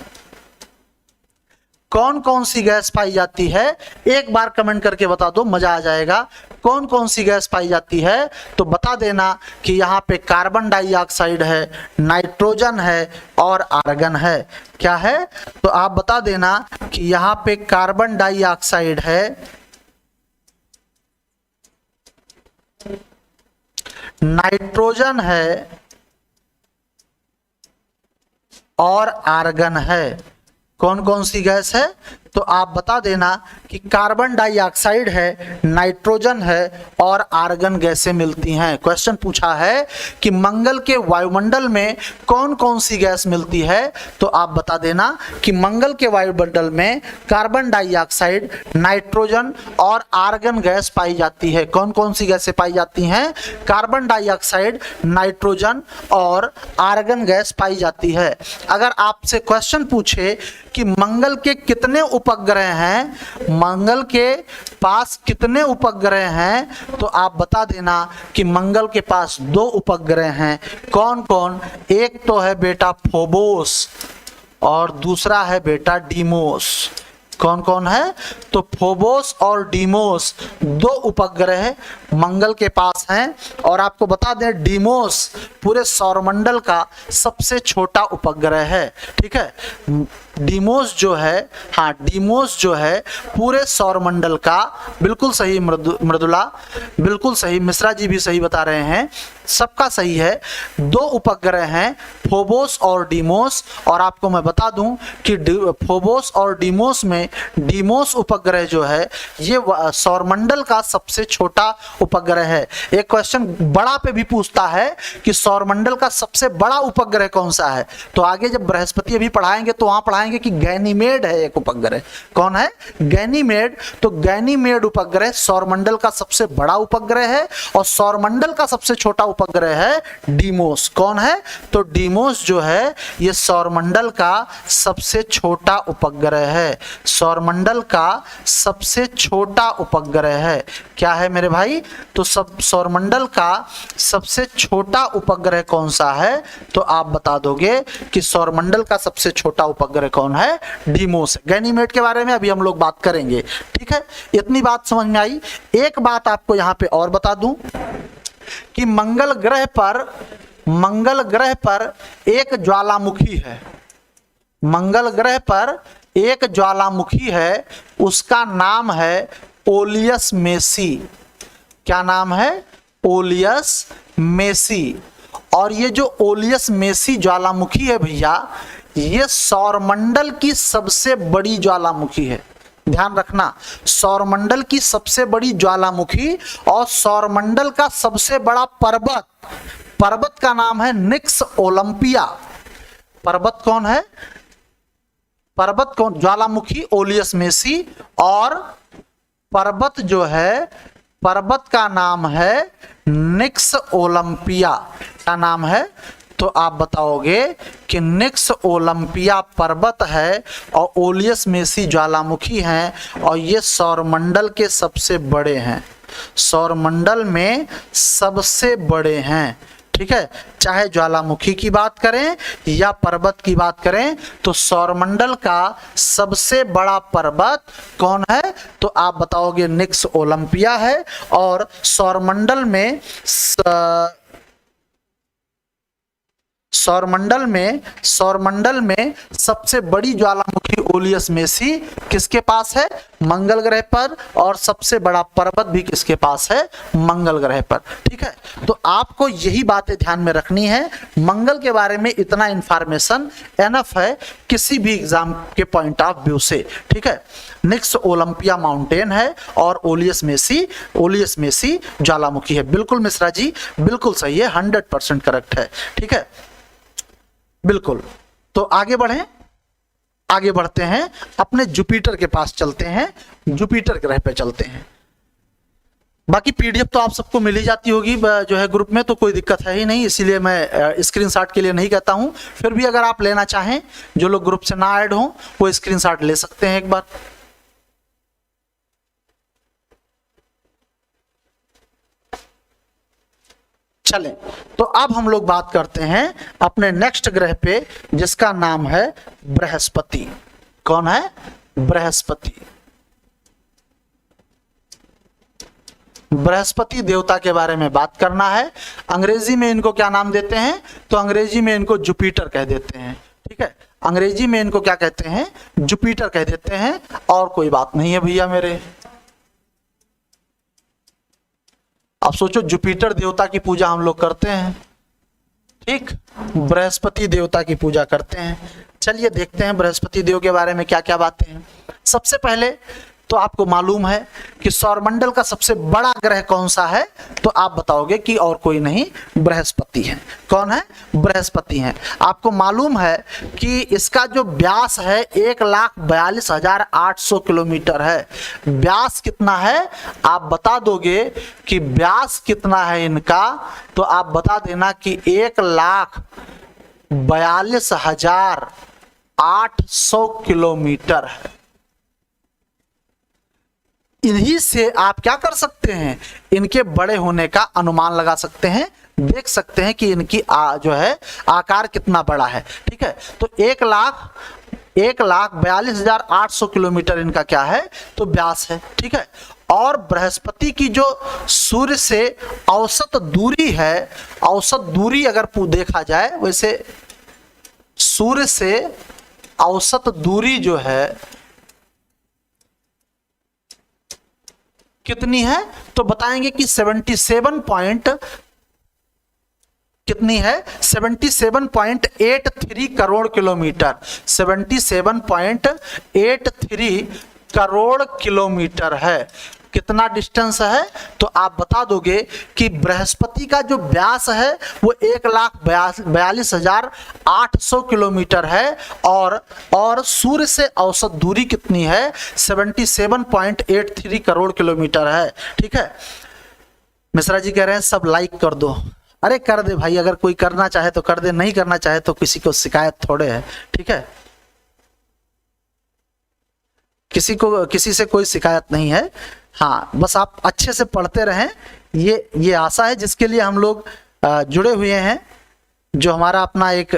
कौन कौन सी गैस पाई जाती है, एक बार कमेंट करके बता दो, मजा आ जाएगा। कौन कौन सी गैस पाई जाती है तो बता देना कि यहाँ पे कार्बन डाइऑक्साइड है, नाइट्रोजन है और आर्गन है। क्या है तो आप बता देना कि यहाँ पे कार्बन डाइऑक्साइड है, नाइट्रोजन है और आर्गन है। कौन कौन सी गैस है तो आप बता देना कि कार्बन डाइऑक्साइड है, नाइट्रोजन है और आर्गन गैसें मिलती हैं। क्वेश्चन पूछा है कि मंगल के वायुमंडल में कौन कौन सी गैस मिलती है तो आप बता देना कि मंगल के वायुमंडल में कार्बन डाइऑक्साइड, नाइट्रोजन और आर्गन गैस पाई जाती है। कौन कौन सी गैसें पाई जाती हैं? कार्बन डाइऑक्साइड, नाइट्रोजन और आर्गन गैस पाई जाती है। अगर आपसे क्वेश्चन पूछे कि मंगल के कितने उपग्रह हैं, मंगल के पास कितने उपग्रह हैं तो आप बता देना कि मंगल के पास 2 उपग्रह हैं। कौन कौन? एक तो है बेटा फोबोस और दूसरा है बेटा डीमोस। कौन कौन है तो फोबोस और डीमोस 2 उपग्रह मंगल के पास हैं। और आपको बता दें डीमोस पूरे सौरमंडल का सबसे छोटा उपग्रह है। ठीक है, डीमोस जो है, हाँ डीमोस जो है पूरे सौरमंडल का, बिल्कुल सही मृदुला, बिल्कुल सही, मिश्रा जी भी सही बता रहे हैं, सबका सही है। 2 उपग्रह हैं फोबोस और डीमोस। और आपको मैं बता दूं कि फोबोस और डीमोस में डीमोस उपग्रह जो है ये सौरमंडल का सबसे छोटा उपग्रह है। एक क्वेश्चन बड़ा पे भी पूछता है कि सौरमंडल का सबसे बड़ा उपग्रह कौन सा है, तो आगे जब बृहस्पति अभी पढ़ाएंगे तो वहां पढ़ाएंगे कि गैनीमेड है एक उपग्रह। कौन है? गैनीमेड। तो गैनीमेड उपग्रह सौरमंडल का सबसे बड़ा उपग्रह है और सौरमंडल का सबसे छोटा उपग्रह है डीमोस। कौन है? तो डीमोस जो है ये सौरमंडल का सबसे छोटा उपग्रह है, सौरमंडल का सबसे छोटा उपग्रह है। क्या है मेरे भाई? तो सब सौरमंडल का सबसे छोटा उपग्रह कौन सा है तो आप बता दोगे कि सौरमंडल का सबसे छोटा उपग्रह कौन है? डीमोस। गैनीमेड के बारे में अभी हम लोग बात करेंगे। ठीक है, इतनी बात समझ में आई। एक बात आपको यहां पे और बता दूं कि मंगल ग्रह पर एक ज्वालामुखी है, मंगल ग्रह पर एक ज्वालामुखी है, उसका नाम है ओलियस मेसी। क्या नाम है? ओलियस मेसी। और ये जो ओलियस मेसी ज्वालामुखी है भैया, ये सौरमंडल की सबसे बड़ी ज्वालामुखी है। ध्यान रखना, सौरमंडल की सबसे बड़ी ज्वालामुखी और सौरमंडल का सबसे बड़ा पर्वत, पर्वत का नाम है निक्स ओलंपिया। पर्वत कौन है? पर्वत कौन? ज्वालामुखी ओलियस मेसी। और पर्वत जो है, पर्वत का नाम है निक्स ओलंपिया। क्या नाम है? तो आप बताओगे कि निक्स ओलंपिया पर्वत है और ओलियस मेसी ज्वालामुखी हैं और ये सौरमंडल के सबसे बड़े हैं, सौरमंडल में सबसे बड़े हैं। ठीक है, चाहे ज्वालामुखी की बात करें या पर्वत की बात करें तो सौरमंडल का सबसे बड़ा पर्वत कौन है तो आप बताओगे निक्स ओलंपिया है। और सौरमंडल में सबसे बड़ी ज्वालामुखी ओलियस मेसी किसके पास है? मंगल ग्रह पर। और सबसे बड़ा पर्वत भी किसके पास है? मंगल ग्रह पर। ठीक है, तो आपको यही बातें ध्यान में रखनी है। मंगल के बारे में इतना इंफॉर्मेशन एनफ है किसी भी एग्जाम के पॉइंट ऑफ व्यू से। ठीक है, निक्स ओलंपिया माउंटेन है और ओलियस मेसी ज्वालामुखी है। बिल्कुल मिश्रा जी, बिल्कुल सही है, 100% करेक्ट है। ठीक है, बिल्कुल। तो आगे बढ़ते हैं, अपने जुपिटर के पास चलते हैं, जुपिटर ग्रह पे चलते हैं। बाकी पीडीएफ तो आप सबको मिल ही जाती होगी जो है ग्रुप में, तो कोई दिक्कत है ही नहीं, इसीलिए मैं स्क्रीनशॉट के लिए नहीं कहता हूं। फिर भी अगर आप लेना चाहें, जो लोग ग्रुप से ना ऐड हो वो स्क्रीनशॉट ले सकते हैं एक बार। चलें, तो अब हम लोग बात करते हैं अपने नेक्स्ट ग्रह पे जिसका नाम है बृहस्पति। कौन है? बृहस्पति। बृहस्पति देवता के बारे में बात करना है। अंग्रेजी में इनको क्या नाम देते हैं? तो अंग्रेजी में इनको जुपिटर कह देते हैं। ठीक है, अंग्रेजी में इनको क्या कहते हैं? जुपिटर कह देते हैं, और कोई बात नहीं है भैया मेरे। अब सोचो, जुपिटर देवता की पूजा हम लोग करते हैं, ठीक, बृहस्पति देवता की पूजा करते हैं। चलिए देखते हैं बृहस्पति देव के बारे में क्या क्या बातें हैं। सबसे पहले तो आपको मालूम है कि सौरमंडल का सबसे बड़ा ग्रह कौन सा है? तो आप बताओगे कि और कोई नहीं, बृहस्पति है। कौन है? बृहस्पति है। आपको मालूम है कि इसका जो व्यास है 1,42,800 किलोमीटर है। व्यास कितना है आप बता दोगे कि व्यास कितना है इनका, तो आप बता देना कि 1,42,800 किलोमीटर है। इन्हीं से आप क्या कर सकते हैं? इनके बड़े होने का अनुमान लगा सकते हैं, देख सकते हैं कि इनकी जो है आकार कितना बड़ा है। ठीक है, तो 1,42,800 किलोमीटर इनका क्या है? तो व्यास है। ठीक है, और बृहस्पति की जो सूर्य से औसत दूरी है, औसत दूरी अगर देखा जाए, वैसे सूर्य से औसत दूरी जो है कितनी है? तो बताएंगे कि 77.83 करोड़ किलोमीटर। 77.83 करोड़ किलोमीटर है। कितना डिस्टेंस है? तो आप बता दोगे कि बृहस्पति का जो व्यास है वो 1,42,800 किलोमीटर है, और सूर्य से औसत दूरी कितनी है? 77.83 करोड़ किलोमीटर है। ठीक है, मिश्रा जी कह रहे हैं सब लाइक कर दो। अरे कर दे भाई, अगर कोई करना चाहे तो कर दे, नहीं करना चाहे तो किसी को शिकायत थोड़े है। ठीक है, किसी से कोई शिकायत नहीं है। हाँ, बस आप अच्छे से पढ़ते रहें, ये आशा है जिसके लिए हम लोग जुड़े हुए हैं। जो हमारा अपना एक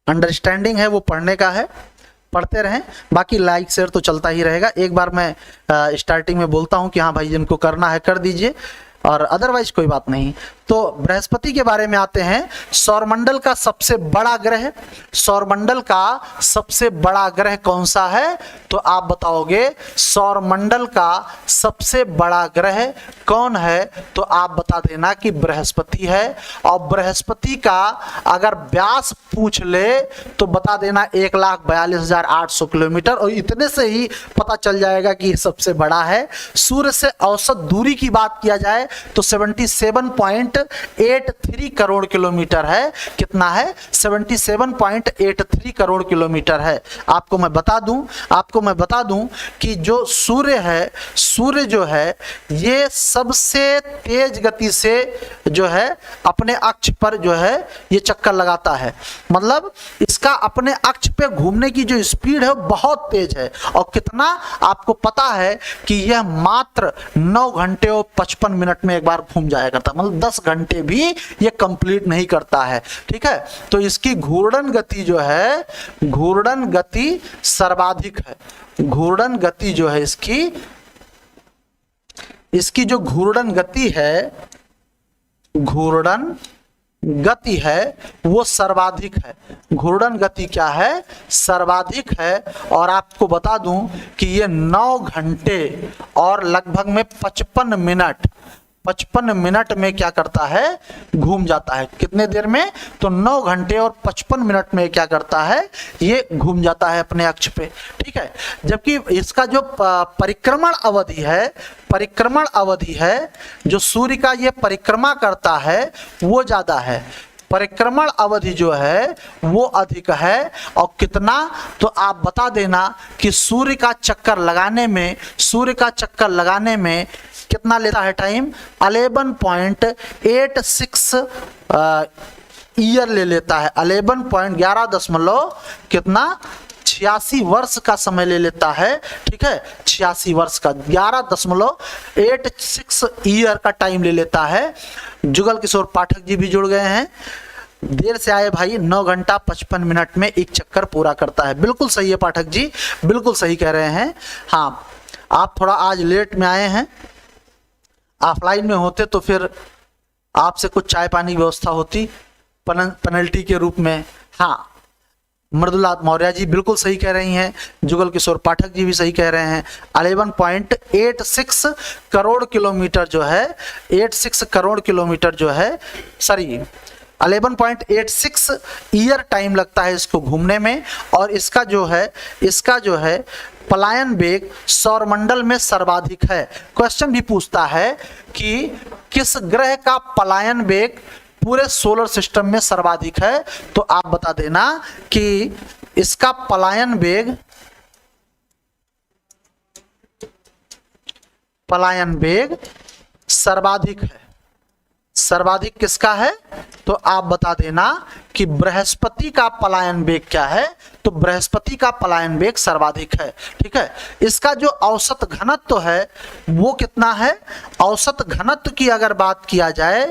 अंडरस्टैंडिंग है वो पढ़ने का है, पढ़ते रहें। बाकी लाइक शेयर तो चलता ही रहेगा। एक बार मैं स्टार्टिंग में बोलता हूं कि हाँ भाई जिनको करना है कर दीजिए, और अदरवाइज कोई बात नहीं। तो बृहस्पति के बारे में आते हैं। सौरमंडल का सबसे बड़ा ग्रह, सौरमंडल का सबसे बड़ा ग्रह कौन सा है? तो आप बताओगे सौरमंडल का सबसे बड़ा ग्रह कौन है? तो आप बता देना कि बृहस्पति है। और बृहस्पति का अगर व्यास पूछ ले तो बता देना 1,42,800 किलोमीटर, और इतने से ही पता चल जाएगा कि सबसे बड़ा है। सूर्य से औसत दूरी की बात किया जाए तो 77.83 करोड़ किलोमीटर है। कितना है? 77.83 करोड़ किलोमीटर है। आपको मैं बता दूं कि जो सूर्य है, सूर्य जो है ये सबसे तेज गति से जो है अपने अक्ष पर जो है ये चक्कर लगाता है। मतलब इसका अपने अक्ष पे घूमने की जो स्पीड है वो बहुत तेज है। और कितना आपको पता है कि यह मात्र 9 घंटे और 55 मिनट में एक बार घूम जाया करता है। मतलब 10 घंटे भी ये कंप्लीट नहीं करता है। ठीक है, तो इसकी घूर्णन गति जो है, घूर्णन गति सर्वाधिक है। घूर्णन गति जो है इसकी जो घूर्णन गति है, घूर्णन गति है वो सर्वाधिक है। घूर्णन गति क्या है? सर्वाधिक है। और आपको बता दूं कि ये 9 घंटे और लगभग में 55 मिनट में क्या करता है? घूम जाता है। कितने देर में? तो 9 घंटे और 55 मिनट में क्या करता है? ये घूम जाता है अपने अक्ष पे। ठीक है, जबकि इसका जो परिक्रमण अवधि है जो सूर्य का ये परिक्रमा करता है वो ज्यादा है। परिक्रमण अवधि जो है वो अधिक है। और कितना? तो आप बता देना कि सूर्य का चक्कर लगाने में कितना लेता है टाइम? 11.86 ईयर ले लेता है। 11.11 कितना? 86 वर्ष का समय ले लेता है। ठीक है, 86 वर्ष का 11.86 ईयर का टाइम ले लेता है। जुगल किशोर पाठक जी भी जुड़ गए हैं। देर से आए भाई 9 घंटा 55 मिनट में एक चक्कर पूरा करता है। बिल्कुल सही है पाठक जी, बिल्कुल सही कह रहे हैं। हाँ, आप थोड़ा आज लेट में आए हैं, ऑफलाइन में होते तो फिर आपसे कुछ चाय पानी की व्यवस्था होती पेनल्टी के रूप में। हाँ, मृदुला मौर्य जी बिल्कुल सही कह रही हैं, जुगल किशोर पाठक जी भी सही कह रहे हैं। 11.86 करोड़ किलोमीटर जो है, 86 करोड़ किलोमीटर जो है, सॉरी 11.86 ईयर टाइम लगता है इसको घूमने में। और इसका जो है पलायन वेग सौरमंडल में सर्वाधिक है। क्वेश्चन भी पूछता है कि किस ग्रह का पलायन वेग पूरे सोलर सिस्टम में सर्वाधिक है, तो आप बता देना कि इसका पलायन वेग सर्वाधिक है। सर्वाधिक किसका है, तो आप बता देना कि बृहस्पति का पलायन वेग क्या है, तो बृहस्पति का पलायन वेग सर्वाधिक है। ठीक है, इसका जो औसत घनत्व है वो कितना है, औसत घनत्व की अगर बात किया जाए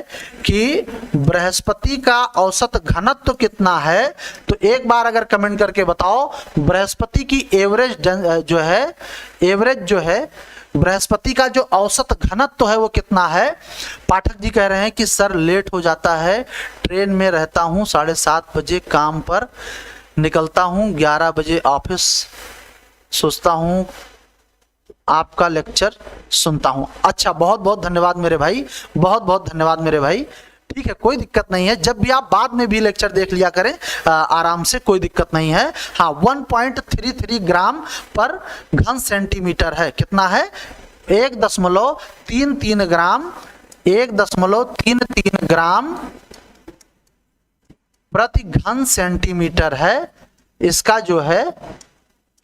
कि बृहस्पति का औसत घनत्व कितना है, तो एक बार अगर कमेंट करके बताओ बृहस्पति की एवरेज जो है बृहस्पति का जो औसत घनत्व है वो कितना है। पाठक जी कह रहे हैं कि सर लेट हो जाता है, ट्रेन में रहता हूँ, 7:30 बजे काम पर निकलता हूँ, 11 बजे ऑफिस, सोचता हूँ आपका लेक्चर सुनता हूँ। अच्छा, बहुत बहुत धन्यवाद मेरे भाई, बहुत बहुत धन्यवाद मेरे भाई। ठीक है, कोई दिक्कत नहीं है, जब भी आप बाद में भी लेक्चर देख लिया करें आराम से, कोई दिक्कत नहीं है। हाँ, 1.33 ग्राम पर घन सेंटीमीटर है। कितना है, 1.33 ग्राम, 1.33 ग्राम प्रति घन सेंटीमीटर है। इसका जो है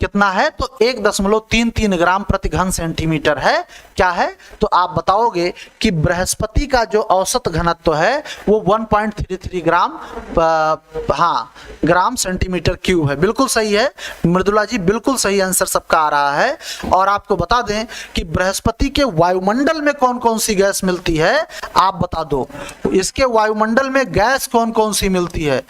कितना है, तो 1.33 ग्राम प्रति घन सेंटीमीटर है। क्या है, तो आप बताओगे कि बृहस्पति का जो औसत घनत्व है वो 1.33 ग्राम ग्राम सेंटीमीटर क्यूब है। बिल्कुल सही है मृदुला जी, बिल्कुल सही आंसर सबका आ रहा है। और आपको बता दें कि बृहस्पति के वायुमंडल में कौन कौन सी गैस मिलती है, आप बता दो। इसके वायुमंडल में गैस कौन कौन सी मिलती है,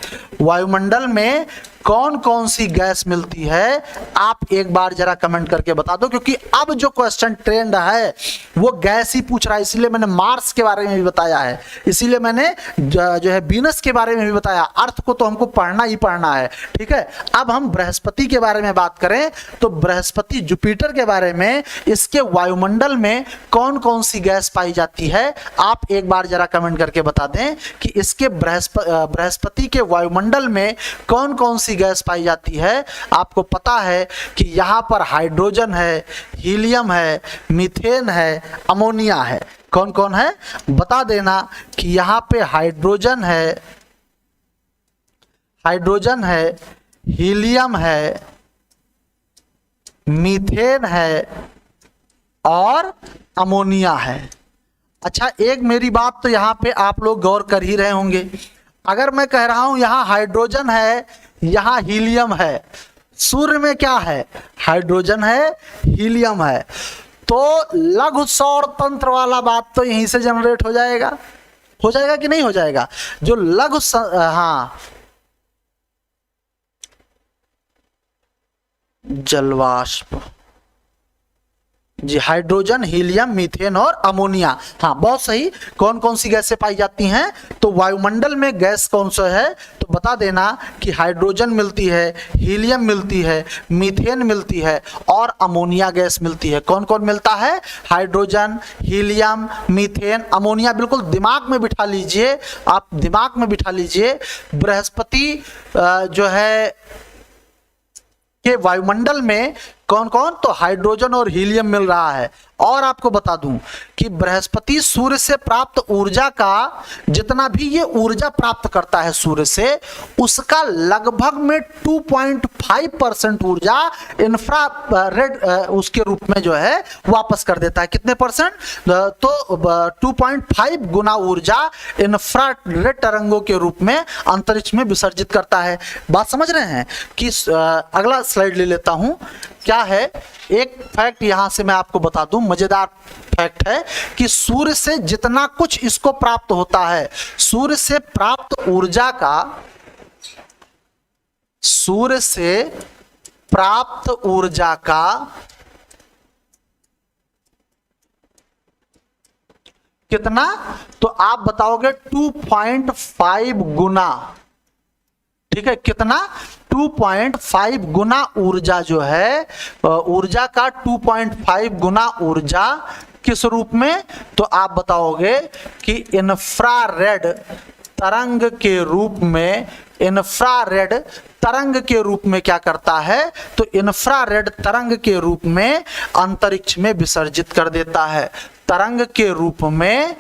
वायुमंडल में कौन कौन सी गैस मिलती है, आप एक बार जरा कमेंट करके बता दो। क्योंकि अब जो क्वेश्चन ट्रेंड है वो गैस ही पूछ रहा है, इसीलिए मैंने मार्स के बारे में भी बताया है, इसीलिए मैंने जो है वीनस के बारे में भी बताया। अर्थ को तो हमको पढ़ना ही पढ़ना है। ठीक है, अब हम बृहस्पति के बारे में बात करें तो बृहस्पति जुपिटर के बारे में, इसके वायुमंडल में कौन कौन सी गैस पाई जाती है, आप एक बार जरा कमेंट करके बता दें कि इसके बृहस्पति के वायुमंडल में कौन कौन सी गैस पाई जाती है। आपको पता है कि यहां पर हाइड्रोजन है, हीलियम है, मीथेन है, अमोनिया है। कौन कौन है, बता देना कि यहां पे हाइड्रोजन है, हीलियम है, मीथेन है और अमोनिया है। अच्छा, एक मेरी बात तो यहां पे आप लोग गौर कर ही रहे होंगे, अगर मैं कह रहा हूं यहां हाइड्रोजन है, यहां हीलियम है, सूर्य में क्या है, हाइड्रोजन है, हीलियम है, तो लघु सौर तंत्र वाला बात तो यहीं से जनरेट हो जाएगा कि नहीं हो जाएगा। जो लघु जलवाष्प जी, हाइड्रोजन, हीलियम, मीथेन और अमोनिया। हाँ, बहुत सही। कौन कौन सी गैसें पाई जाती हैं, तो वायुमंडल में गैस कौन सा है, तो बता देना कि हाइड्रोजन मिलती है, हीलियम मिलती है, मीथेन मिलती है और अमोनिया गैस मिलती है। कौन कौन मिलता है, हाइड्रोजन, हीलियम, मीथेन, अमोनिया। बिल्कुल दिमाग में बिठा लीजिए, आप दिमाग में बिठा लीजिए। बृहस्पति जो है के वायुमंडल में कौन कौन, तो हाइड्रोजन और हीलियम मिल रहा है। और आपको बता दूं कि बृहस्पति सूर्य से प्राप्त ऊर्जा का, जितना भी ये ऊर्जा प्राप्त करता है सूर्य से, उसका लगभग में 2.5% ऊर्जा इंफ्रारेड उसके रूप में जो है वापस कर देता है। कितने परसेंट, तो 2.5 गुना ऊर्जा इंफ्रारेड तरंगों के रूप में अंतरिक्ष में विसर्जित करता है। बात समझ रहे हैं कि अगला स्लाइड ले लेता हूं। क्या है, एक फैक्ट यहां से मैं आपको बता दूं, मजेदार फैक्ट है कि सूर्य से जितना कुछ इसको प्राप्त होता है, सूर्य से प्राप्त ऊर्जा का, सूर्य से प्राप्त ऊर्जा का कितना, तो आप बताओगे 2.5 गुना। ठीक है, कितना, 2.5 गुना ऊर्जा जो है, ऊर्जा का 2.5 गुना ऊर्जा किस रूप में, तो आप बताओगे कि इंफ्रारेड तरंग के रूप में, इंफ्रारेड तरंग के रूप में क्या करता है, तो इंफ्रारेड तरंग के रूप में अंतरिक्ष में विसर्जित कर देता है। तरंग के रूप में,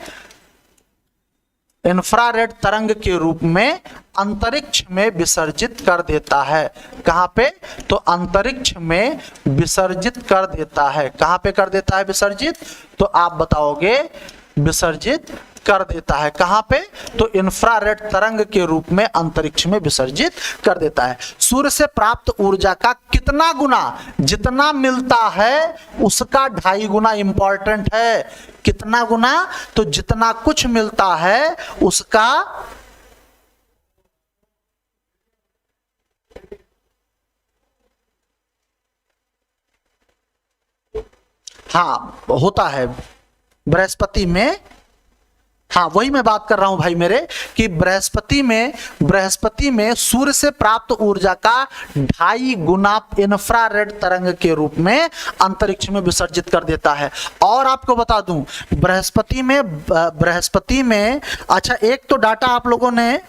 इंफ्रारेड तरंग के रूप में अंतरिक्ष में विसर्जित कर देता है। कहां पे, तो अंतरिक्ष में विसर्जित कर देता है। कहां पे कर देता है विसर्जित, तो आप बताओगे विसर्जित कर देता है। कहां पे, तो इंफ्रारेड तरंग के रूप में अंतरिक्ष में विसर्जित कर देता है। सूर्य से प्राप्त ऊर्जा का कितना गुना, जितना मिलता है उसका 2.5 गुना इंपॉर्टेंट है। कितना गुना, तो जितना कुछ मिलता है उसका, हाँ होता है बृहस्पति में, हाँ वही मैं बात कर रहा हूं भाई मेरे, कि बृहस्पति में सूर्य से प्राप्त ऊर्जा का 2.5 गुना इंफ्रारेड तरंग के रूप में अंतरिक्ष में विसर्जित कर देता है। और आपको बता दूं बृहस्पति में अच्छा, एक तो डाटा आप लोगों ने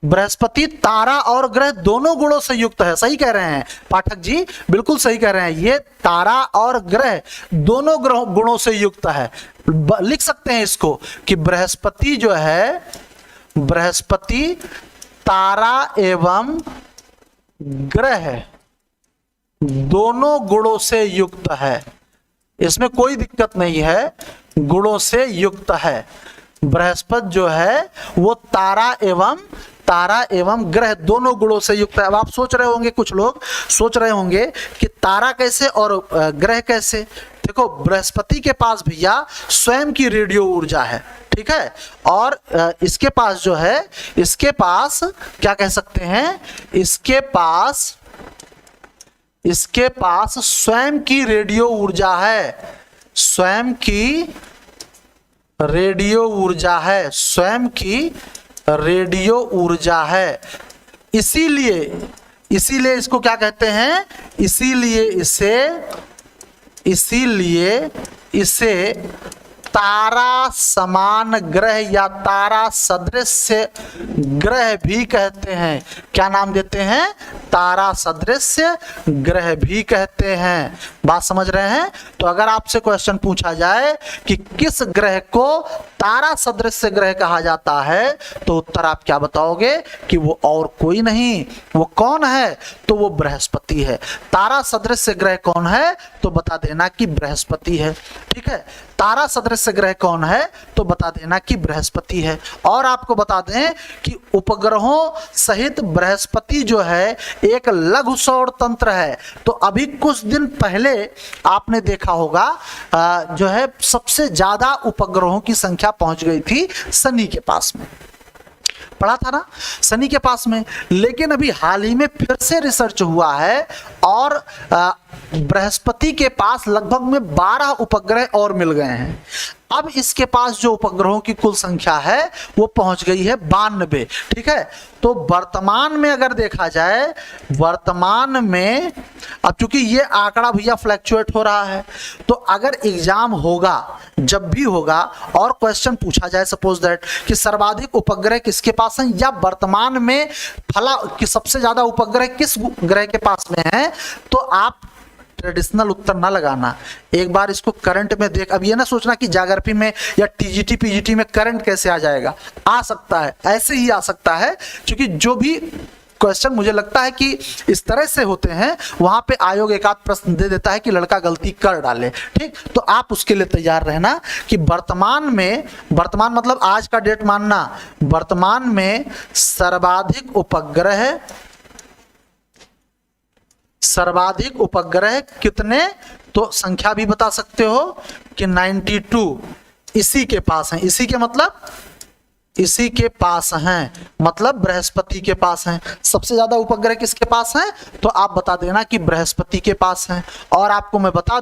बृहस्पति तारा और ग्रह दोनों गुणों से युक्त है। सही कह रहे हैं पाठक जी, बिल्कुल सही कह रहे हैं। ये तारा और ग्रह दोनों गुणों से युक्त है। लिख सकते हैं इसको कि बृहस्पति जो है, बृहस्पति तारा एवं ग्रह दोनों गुणों से युक्त है। इसमें कोई दिक्कत नहीं है, गुणों से युक्त है। बृहस्पति जो है वो तारा एवं ग्रह दोनों गुणों से युक्त है। अब आप सोच रहे होंगे, कुछ लोग सोच रहे होंगे कि तारा कैसे और ग्रह कैसे। देखो बृहस्पति के पास भैया स्वयं की रेडियो ऊर्जा है, ठीक है, और इसके पास जो है, इसके पास क्या कह सकते हैं, इसके पास स्वयं की रेडियो ऊर्जा है, स्वयं की रेडियो ऊर्जा है, स्वयं की रेडियो ऊर्जा है। इसीलिए इसको क्या कहते हैं, इसीलिए इसे तारा समान ग्रह या तारा सदृश ग्रह भी कहते हैं। क्या नाम देते हैं, तारा सदृश ग्रह भी कहते हैं। बात समझ रहे हैं। तो अगर आपसे क्वेश्चन पूछा जाए कि किस ग्रह को तारा सदृश ग्रह कहा जाता है, तो उत्तर आप क्या बताओगे कि वो और कोई नहीं, वो कौन है, तो वो बृहस्पति है। तारा सदृश ग्रह कौन है, तो बता देना कि बृहस्पति है। ठीक है, तारा सदृश ग्रह कौन है, तो बता देना कि बृहस्पति है। और आपको बता दें कि उपग्रहों सहित बृहस्पति जो है एक लघु सौर तंत्र है। तो अभी कुछ दिन पहले आपने देखा होगा जो है सबसे ज्यादा उपग्रहों की संख्या पहुंच गई थी शनि के पास में, पढ़ा था ना, शनि के पास में। लेकिन अभी हाल ही में फिर से रिसर्च हुआ है और बृहस्पति के पास लगभग में 12 उपग्रह और मिल गए हैं। अब इसके पास जो उपग्रहों की कुल संख्या है वो पहुंच गई है 92। ठीक है, तो वर्तमान में अगर देखा जाए, वर्तमान में अब चूंकि ये आंकड़ा भैया फ्लैक्चुएट हो रहा है, तो अगर एग्जाम होगा, जब भी होगा और क्वेश्चन पूछा जाए सपोज दैट कि सर्वाधिक उपग्रह किसके पास हैं या वर्तमान में फला कि सबसे ज्यादा उपग्रह किस ग्रह के पास में है, तो आप ट्रेडिशनल उत्तर ना लगाना, एक बार इसको करंट में देख। अब ये ना सोचना कि ज्योग्राफी में या टीजीटी पीजीटी में करंट कैसे आ जाएगा, आ सकता है, ऐसे ही आ सकता है, क्योंकि जो भी क्वेश्चन मुझे लगता है कि इस तरह से होते हैं, वहां पे आयोग एक आध प्रश्न दे देता है कि लड़का गलती कर डाले। ठीक, तो आप उसके लिए तैयार रहना कि वर्तमान मतलब आज का डेट मानना, वर्तमान में सर्वाधिक उपग्रह सर्वाधिक उपग्रह कितने, तो संख्या भी बता सकते हो कि 92 इसी के पास हैं। इसी के मतलब इसी के पास हैं, मतलब बृहस्पति के पास हैं। सबसे ज्यादा उपग्रह किसके पास हैं, तो आप बता देना कि बृहस्पति के पास हैं। और आपको मैं बता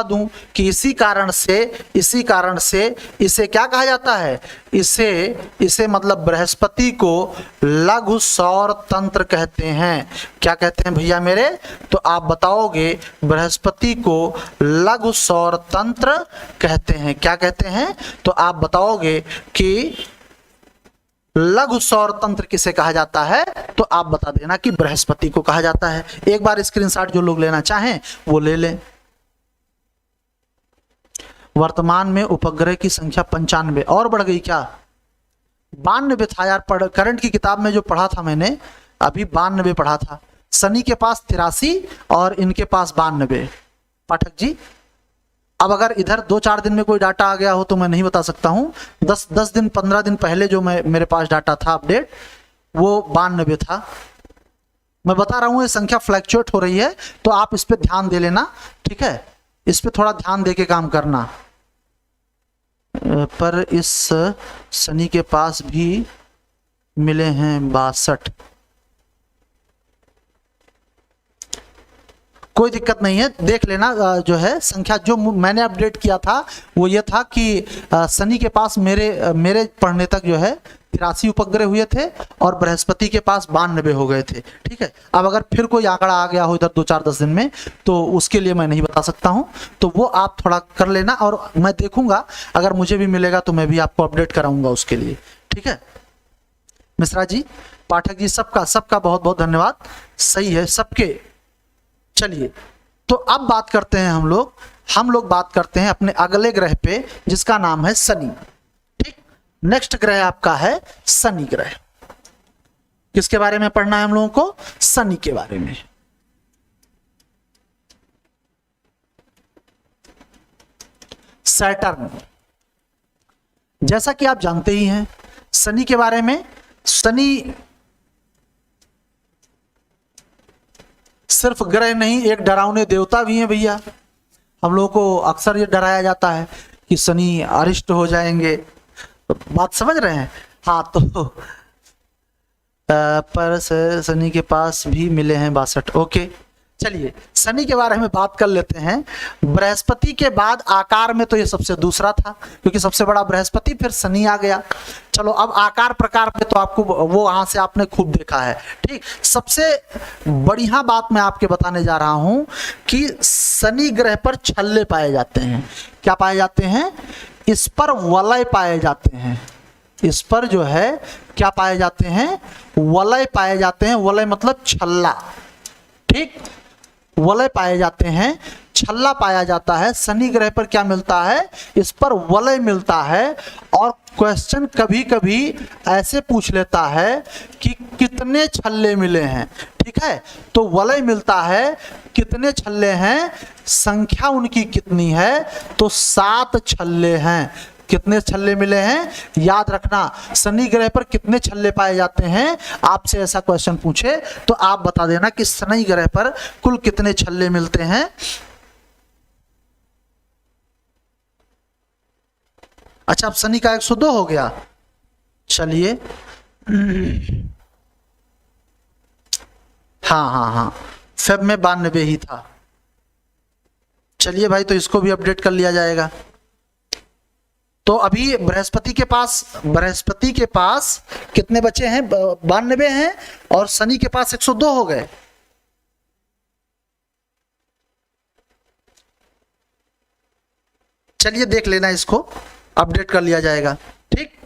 दूं कि इसी कारण से इसे क्या कहा जाता है, इसे मतलब बृहस्पति को लघु सौर तंत्र कहते हैं। क्या कहते हैं भैया मेरे, तो आप बताओगे बृहस्पति को लघु सौर तंत्र कहते हैं। क्या कहते हैं, तो आप बताओगे कि लघु सौर तंत्र किसे कहा जाता है, तो आप बता देना कि बृहस्पति को कहा जाता है। एक बार स्क्रीनशॉट जो लोग लेना चाहें वो ले लें। वर्तमान में उपग्रह की संख्या 95 और बढ़ गई क्या, 92 था यार। करंट की किताब में जो पढ़ा था मैंने अभी 92 पढ़ा था। शनि के पास 83 और इनके पास 92। पाठक जी अब अगर इधर 2-4 दिन में कोई डाटा आ गया हो तो मैं नहीं बता सकता हूं। 10 दिन 15 दिन पहले जो मेरे पास डाटा था अपडेट वो 92 था। मैं बता रहा हूं ये संख्या फ्लक्चुएट हो रही है, तो आप इस पे ध्यान दे लेना, ठीक है। इस पे थोड़ा ध्यान दे के काम करना। पर इस शनि के पास भी मिले हैं 62। कोई दिक्कत नहीं है, देख लेना। जो है संख्या जो मैंने अपडेट किया था वो ये था कि शनि के पास मेरे पढ़ने तक जो है 83 उपग्रह हुए थे और बृहस्पति के पास 92 हो गए थे, ठीक है। अब अगर फिर कोई आंकड़ा आ गया हो इधर 2-4-10 दिन में तो उसके लिए मैं नहीं बता सकता हूं, तो वो आप थोड़ा कर लेना और मैं देखूंगा, अगर मुझे भी मिलेगा तो मैं भी आपको अपडेट कराऊंगा उसके लिए, ठीक है। मिश्रा जी, पाठक जी, सबका बहुत बहुत धन्यवाद। सही है सबके। चलिए तो अब बात करते हैं हम लोग बात करते हैं अपने अगले ग्रह पे जिसका नाम है शनि, ठीक। नेक्स्ट ग्रह आपका है शनि ग्रह। किसके बारे में पढ़ना है हम लोगों को, शनि के बारे में। सैटर्न, जैसा कि आप जानते ही हैं शनि के बारे में, शनि सिर्फ ग्रह नहीं एक डरावने देवता भी हैं भैया। हम लोगों को अक्सर ये डराया जाता है कि शनि अरिष्ट हो जाएंगे, बात समझ रहे हैं। हाँ तो पर शनि के पास भी मिले हैं 62। ओके चलिए शनि के बारे में बात कर लेते हैं। बृहस्पति के बाद आकार में तो ये सबसे दूसरा था, क्योंकि सबसे बड़ा बृहस्पति, फिर शनि आ गया। चलो अब आकार प्रकार पे तो आपको वो वहां से आपने खूब देखा है, ठीक। सबसे बढ़िया बात मैं आपके बताने जा रहा हूं कि शनि ग्रह पर छल्ले पाए जाते हैं। क्या पाए जाते हैं, इस पर वलय पाए जाते हैं। इस पर जो है क्या पाए जाते हैं, वलय पाए जाते हैं। वलय मतलब छल्ला, ठीक। वलय पाए जाते हैं, छल्ला पाया जाता है। शनि ग्रह पर क्या मिलता है, इस पर वलय मिलता है। और क्वेश्चन कभी कभी ऐसे पूछ लेता है कि कितने छल्ले मिले हैं, ठीक है। तो वलय मिलता है, कितने छल्ले हैं, संख्या उनकी कितनी है, तो 7 छल्ले हैं। कितने छल्ले मिले हैं, याद रखना। शनि ग्रह पर कितने छल्ले पाए जाते हैं, आपसे ऐसा क्वेश्चन पूछे तो आप बता देना कि शनि ग्रह पर कुल कितने छल्ले मिलते हैं। अच्छा अब शनि का 102 हो गया। चलिए हाँ फेब में 92 ही था। चलिए भाई तो इसको भी अपडेट कर लिया जाएगा। तो अभी बृहस्पति के पास कितने बचे हैं, 92 हैं, और शनि के पास 102 हो गए। चलिए देख लेना, इसको अपडेट कर लिया जाएगा, ठीक।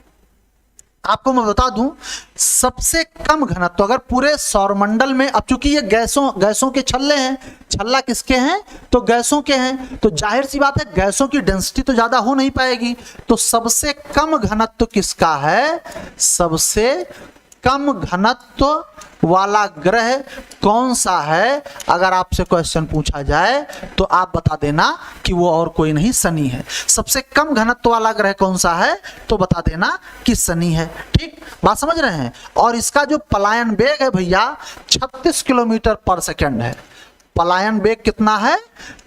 आपको मैं बता दूं सबसे कम घनत्व अगर पूरे सौरमंडल में, अब चूंकि ये गैसों के छल्ले हैं, छल्ला किसके हैं, तो गैसों के हैं, तो जाहिर सी बात है गैसों की डेंसिटी तो ज्यादा हो नहीं पाएगी। तो सबसे कम घनत्व किसका है, सबसे कम घनत्व वाला ग्रह कौन सा है? अगर आपसे क्वेश्चन पूछा जाए तो आप बता देना कि वो और कोई नहीं, शनि है। सबसे कम घनत्व वाला ग्रह कौन सा है? तो बता देना कि शनि है। ठीक, बात समझ रहे हैं? और इसका जो पलायन वेग है भैया 36 किलोमीटर पर सेकंड है। पलायन वेग कितना है?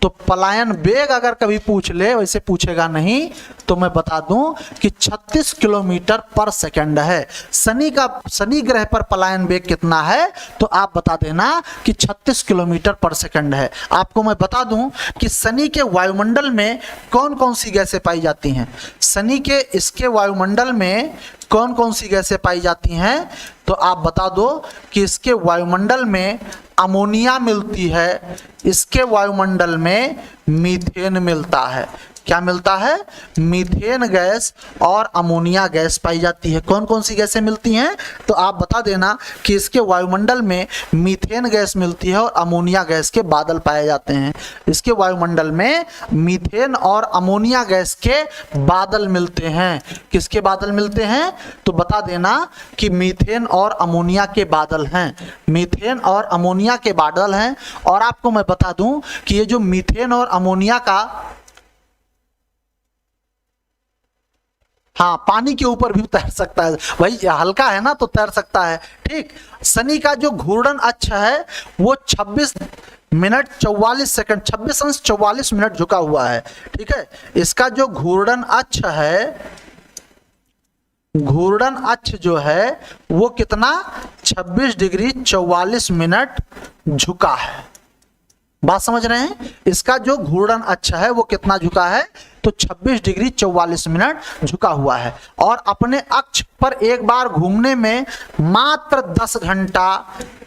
तो पलायन वेग अगर कभी पूछ ले, वैसे पूछेगा नहीं, तो मैं बता दूं कि 36 किलोमीटर पर सेकंड है। शनि ग्रह पर पलायन वेग कितना है? तो आप बता देना कि 36 किलोमीटर पर सेकंड है। आपको मैं बता दूं कि शनि के वायुमंडल में कौन कौन सी गैसें पाई जाती हैं। शनि के इसके वायुमंडल में कौन कौन सी गैसें पाई जाती हैं? तो आप बता दो कि इसके वायुमंडल में अमोनिया मिलती है, इसके वायुमंडल में मीथेन मिलता है। क्या मिलता है? मीथेन गैस और अमोनिया गैस पाई जाती है। कौन कौन सी गैसें मिलती हैं? तो आप बता देना कि इसके वायुमंडल में मीथेन गैस मिलती है और अमोनिया गैस के बादल पाए जाते हैं। इसके वायुमंडल में मीथेन और अमोनिया गैस के बादल मिलते हैं। किसके बादल मिलते हैं? तो बता देना कि मीथेन और अमोनिया के बादल हैं। मीथेन और अमोनिया के बादल हैं। और आपको मैं बता दूं कि ये जो मीथेन और अमोनिया का, हाँ, पानी के ऊपर भी तैर सकता है भाई, हल्का है ना तो तैर सकता है। ठीक, शनि का जो घूर्णन अक्ष है वो 26 मिनट 44 सेकंड 26 अंश 44 मिनट झुका हुआ है। ठीक है, इसका जो घूर्णन अक्ष है, घूर्णन अक्ष जो है वो कितना? 26 डिग्री 44 मिनट झुका है। बात समझ रहे हैं? इसका जो घूर्णन अक्ष है वो कितना झुका है? तो 26 डिग्री 44 मिनट झुका हुआ है। और अपने अक्ष पर एक बार घूमने में मात्र 10 घंटा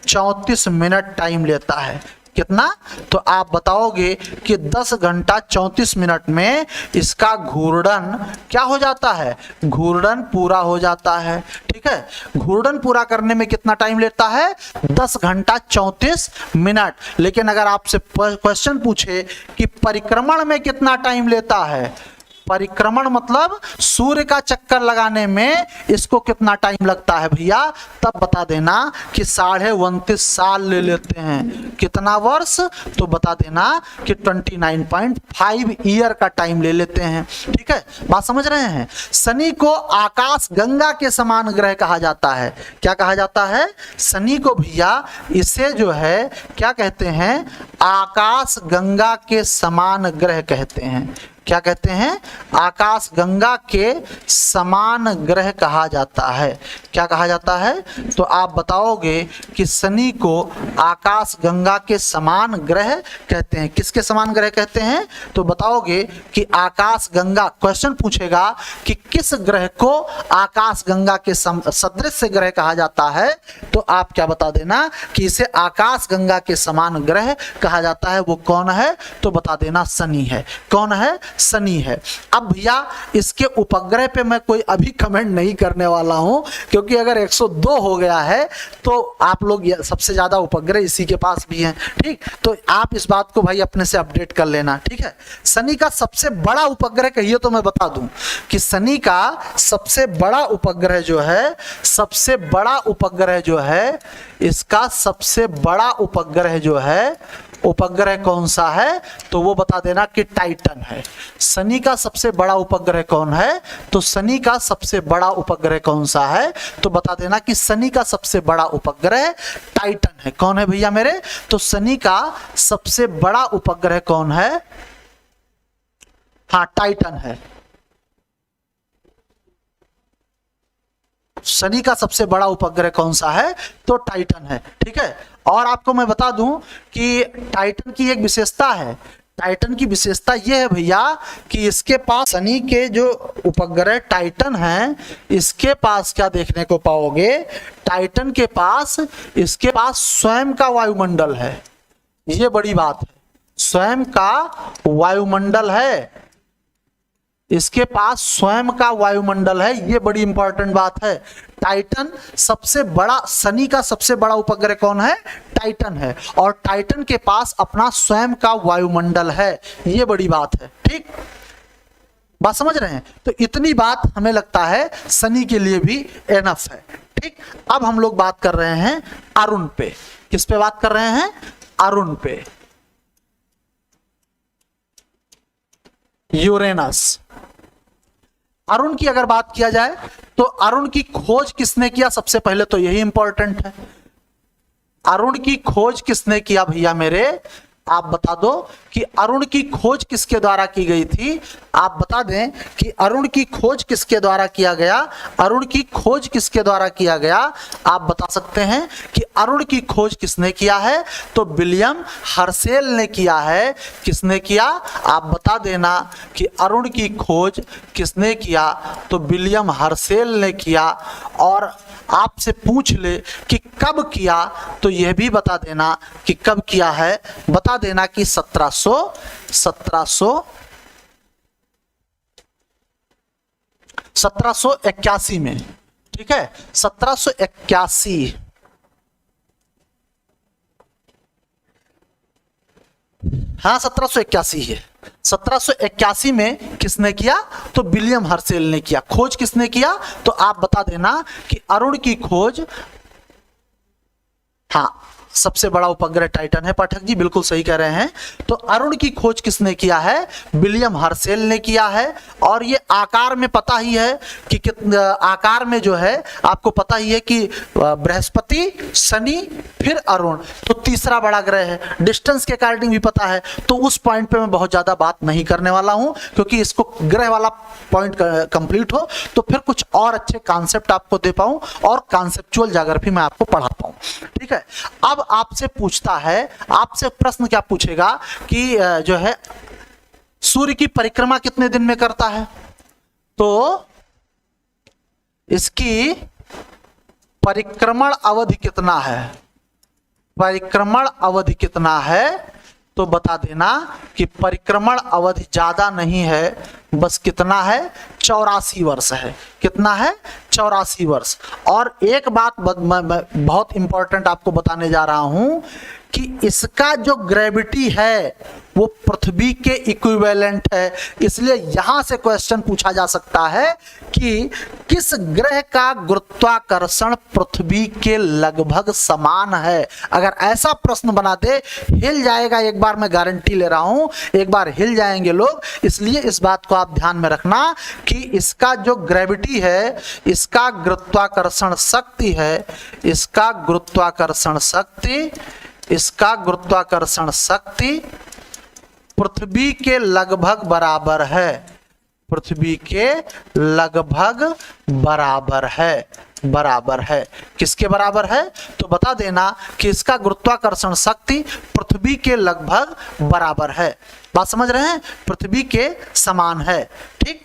34 मिनट टाइम लेता है। कितना? तो आप बताओगे कि 10 घंटा 34 मिनट में इसका घूर्णन क्या हो जाता है? घूर्णन पूरा हो जाता है। ठीक है, घूर्णन पूरा करने में कितना टाइम लेता है? 10 घंटा 34 मिनट। लेकिन अगर आपसे क्वेश्चन पूछे कि परिक्रमण में कितना टाइम लेता है, परिक्रमण मतलब सूर्य का चक्कर लगाने में इसको कितना टाइम लगता है भैया, तब बता देना कि 29.5 साल ले लेते हैं। कितना वर्ष? तो बता देना कि 29.5 ईयर का टाइम ले लेते हैं। ठीक है, बात समझ रहे हैं? शनि को आकाश गंगा के समान ग्रह कहा जाता है। क्या कहा जाता है? शनि को भैया इसे जो है क्या कहते हैं? आकाश गंगा के समान ग्रह कहते हैं। क्या कहते हैं? आकाश गंगा के समान ग्रह कहा जाता है। क्या कहा जाता है? तो आप बताओगे कि शनि को आकाश गंगा के समान ग्रह कहते हैं। किसके समान ग्रह कहते हैं? तो बताओगे कि आकाश गंगा, क्वेश्चन पूछेगा कि किस ग्रह को आकाश गंगा के सदृश ग्रह कहा जाता है, तो आप क्या बता देना कि इसे आकाश गंगा के समान ग्रह कहा जाता है। वो कौन है? तो बता देना शनि है। कौन है? शनि है। अब भैया इसके उपग्रह पे मैं कोई अभी कमेंट नहीं करने वाला हूं, क्योंकि अगर 102 हो गया है तो आप लोग सबसे ज्यादा उपग्रह इसी के पास भी हैं। ठीक, तो आप इस बात को भाई अपने से अपडेट कर लेना। ठीक है, शनि का सबसे बड़ा उपग्रह कहिए तो मैं बता दूं कि शनि का सबसे बड़ा उपग्रह जो है, सबसे बड़ा उपग्रह जो है, इसका सबसे बड़ा उपग्रह जो है, उपग्रह कौन सा है? तो वो बता देना कि टाइटन है। शनि का सबसे बड़ा उपग्रह कौन है? तो शनि का सबसे बड़ा उपग्रह कौन सा है? तो बता देना कि शनि का सबसे बड़ा उपग्रह टाइटन है। कौन है भैया मेरे? तो शनि का सबसे बड़ा उपग्रह कौन है? हाँ, टाइटन है। शनि का सबसे बड़ा उपग्रह कौन सा है? तो टाइटन है। ठीक है, और आपको मैं बता दूं कि टाइटन की एक विशेषता है। टाइटन की विशेषता यह है भैया कि इसके पास, शनि के जो उपग्रह टाइटन है, इसके पास क्या देखने को पाओगे? टाइटन के पास, इसके पास स्वयं का वायुमंडल है। ये बड़ी बात है, स्वयं का वायुमंडल है। इसके पास स्वयं का वायुमंडल है, ये बड़ी इंपॉर्टेंट बात है। टाइटन सबसे बड़ा, शनि का सबसे बड़ा उपग्रह कौन है? टाइटन है। और टाइटन के पास अपना स्वयं का वायुमंडल है, ये बड़ी बात है। ठीक, बात समझ रहे हैं? तो इतनी बात हमें लगता है शनि के लिए भी एनफ है। ठीक, अब हम लोग बात कर रहे हैं अरुण पे। किस पे बात कर रहे हैं? अरुण पे, यूरेनस। अरुण की अगर बात किया जाए तो अरुण की खोज किसने किया? सबसे पहले तो यही इंपॉर्टेंट है, अरुण की खोज किसने किया भैया मेरे? आप बता दो कि अरुण की खोज किसके द्वारा की गई थी। आप बता दें कि अरुण की खोज किसके द्वारा किया गया? अरुण की खोज किसके द्वारा किया गया? आप बता सकते हैं कि अरुण की खोज किसने किया है? तो विलियम हर्शेल ने किया है। किसने किया? आप बता देना कि अरुण की खोज किसने किया? तो विलियम हर्शेल ने किया। और आपसे पूछ ले कि कब किया, तो यह भी बता देना कि कब किया है। बता देना कि 1781 में। ठीक है, 1781। हाँ, 1781 है। 1781 में किसने किया? तो विलियम हर्शेल ने किया। खोज किसने किया? तो आप बता देना कि अरुण की खोज, हाँ, सबसे बड़ा उपग्रह टाइटन है। पाठक जी बिल्कुल सही कह रहे हैं। तो अरुण की खोज किसने किया है? विलियम हर्शेल ने किया है। और ये आकार में पता ही है कि आकार में जो है आपको पता ही है कि बृहस्पति, शनि, फिर अरुण, तो तीसरा बड़ा ग्रह है। डिस्टेंस के अकॉर्डिंग भी पता है, तो उस पॉइंट पे मैं बहुत ज्यादा बात नहीं करने वाला हूं, क्योंकि इसको ग्रह वाला पॉइंट कंप्लीट हो तो फिर कुछ और अच्छे कॉन्सेप्ट आपको दे पाऊं और कॉन्सेप्चुअल ज्योग्राफी मैं आपको पढ़ा पाऊं। ठीक है, अब आपसे पूछता है, आपसे प्रश्न क्या पूछेगा कि जो है सूर्य की परिक्रमा कितने दिन में करता है? तो इसकी परिक्रमण अवधि कितना है? परिक्रमण अवधि कितना है? तो बता देना कि परिक्रमण अवधि ज्यादा नहीं है, बस कितना है? 84 वर्ष है। कितना है? 84 वर्ष। और एक बात बहुत इंपॉर्टेंट आपको बताने जा रहा हूं कि इसका जो ग्रेविटी है वो पृथ्वी के इक्विवेलेंट है। इसलिए यहां से क्वेश्चन पूछा जा सकता है कि किस ग्रह का गुरुत्वाकर्षण पृथ्वी के लगभग समान है। अगर ऐसा प्रश्न बना दे, हिल जाएगा। एक बार मैं गारंटी ले रहा हूं, एक बार हिल जाएंगे लोग। इसलिए इस बात को आप ध्यान में रखना कि इसका जो ग्रेविटी है, इसका गुरुत्वाकर्षण शक्ति है, इसका गुरुत्वाकर्षण शक्ति, इसका गुरुत्वाकर्षण शक्ति पृथ्वी के लगभग बराबर है। पृथ्वी के लगभग बराबर है। बराबर है। किसके बराबर है? तो बता देना कि इसका गुरुत्वाकर्षण शक्ति पृथ्वी के लगभग बराबर है। बात समझ रहे हैं? पृथ्वी के समान है। ठीक,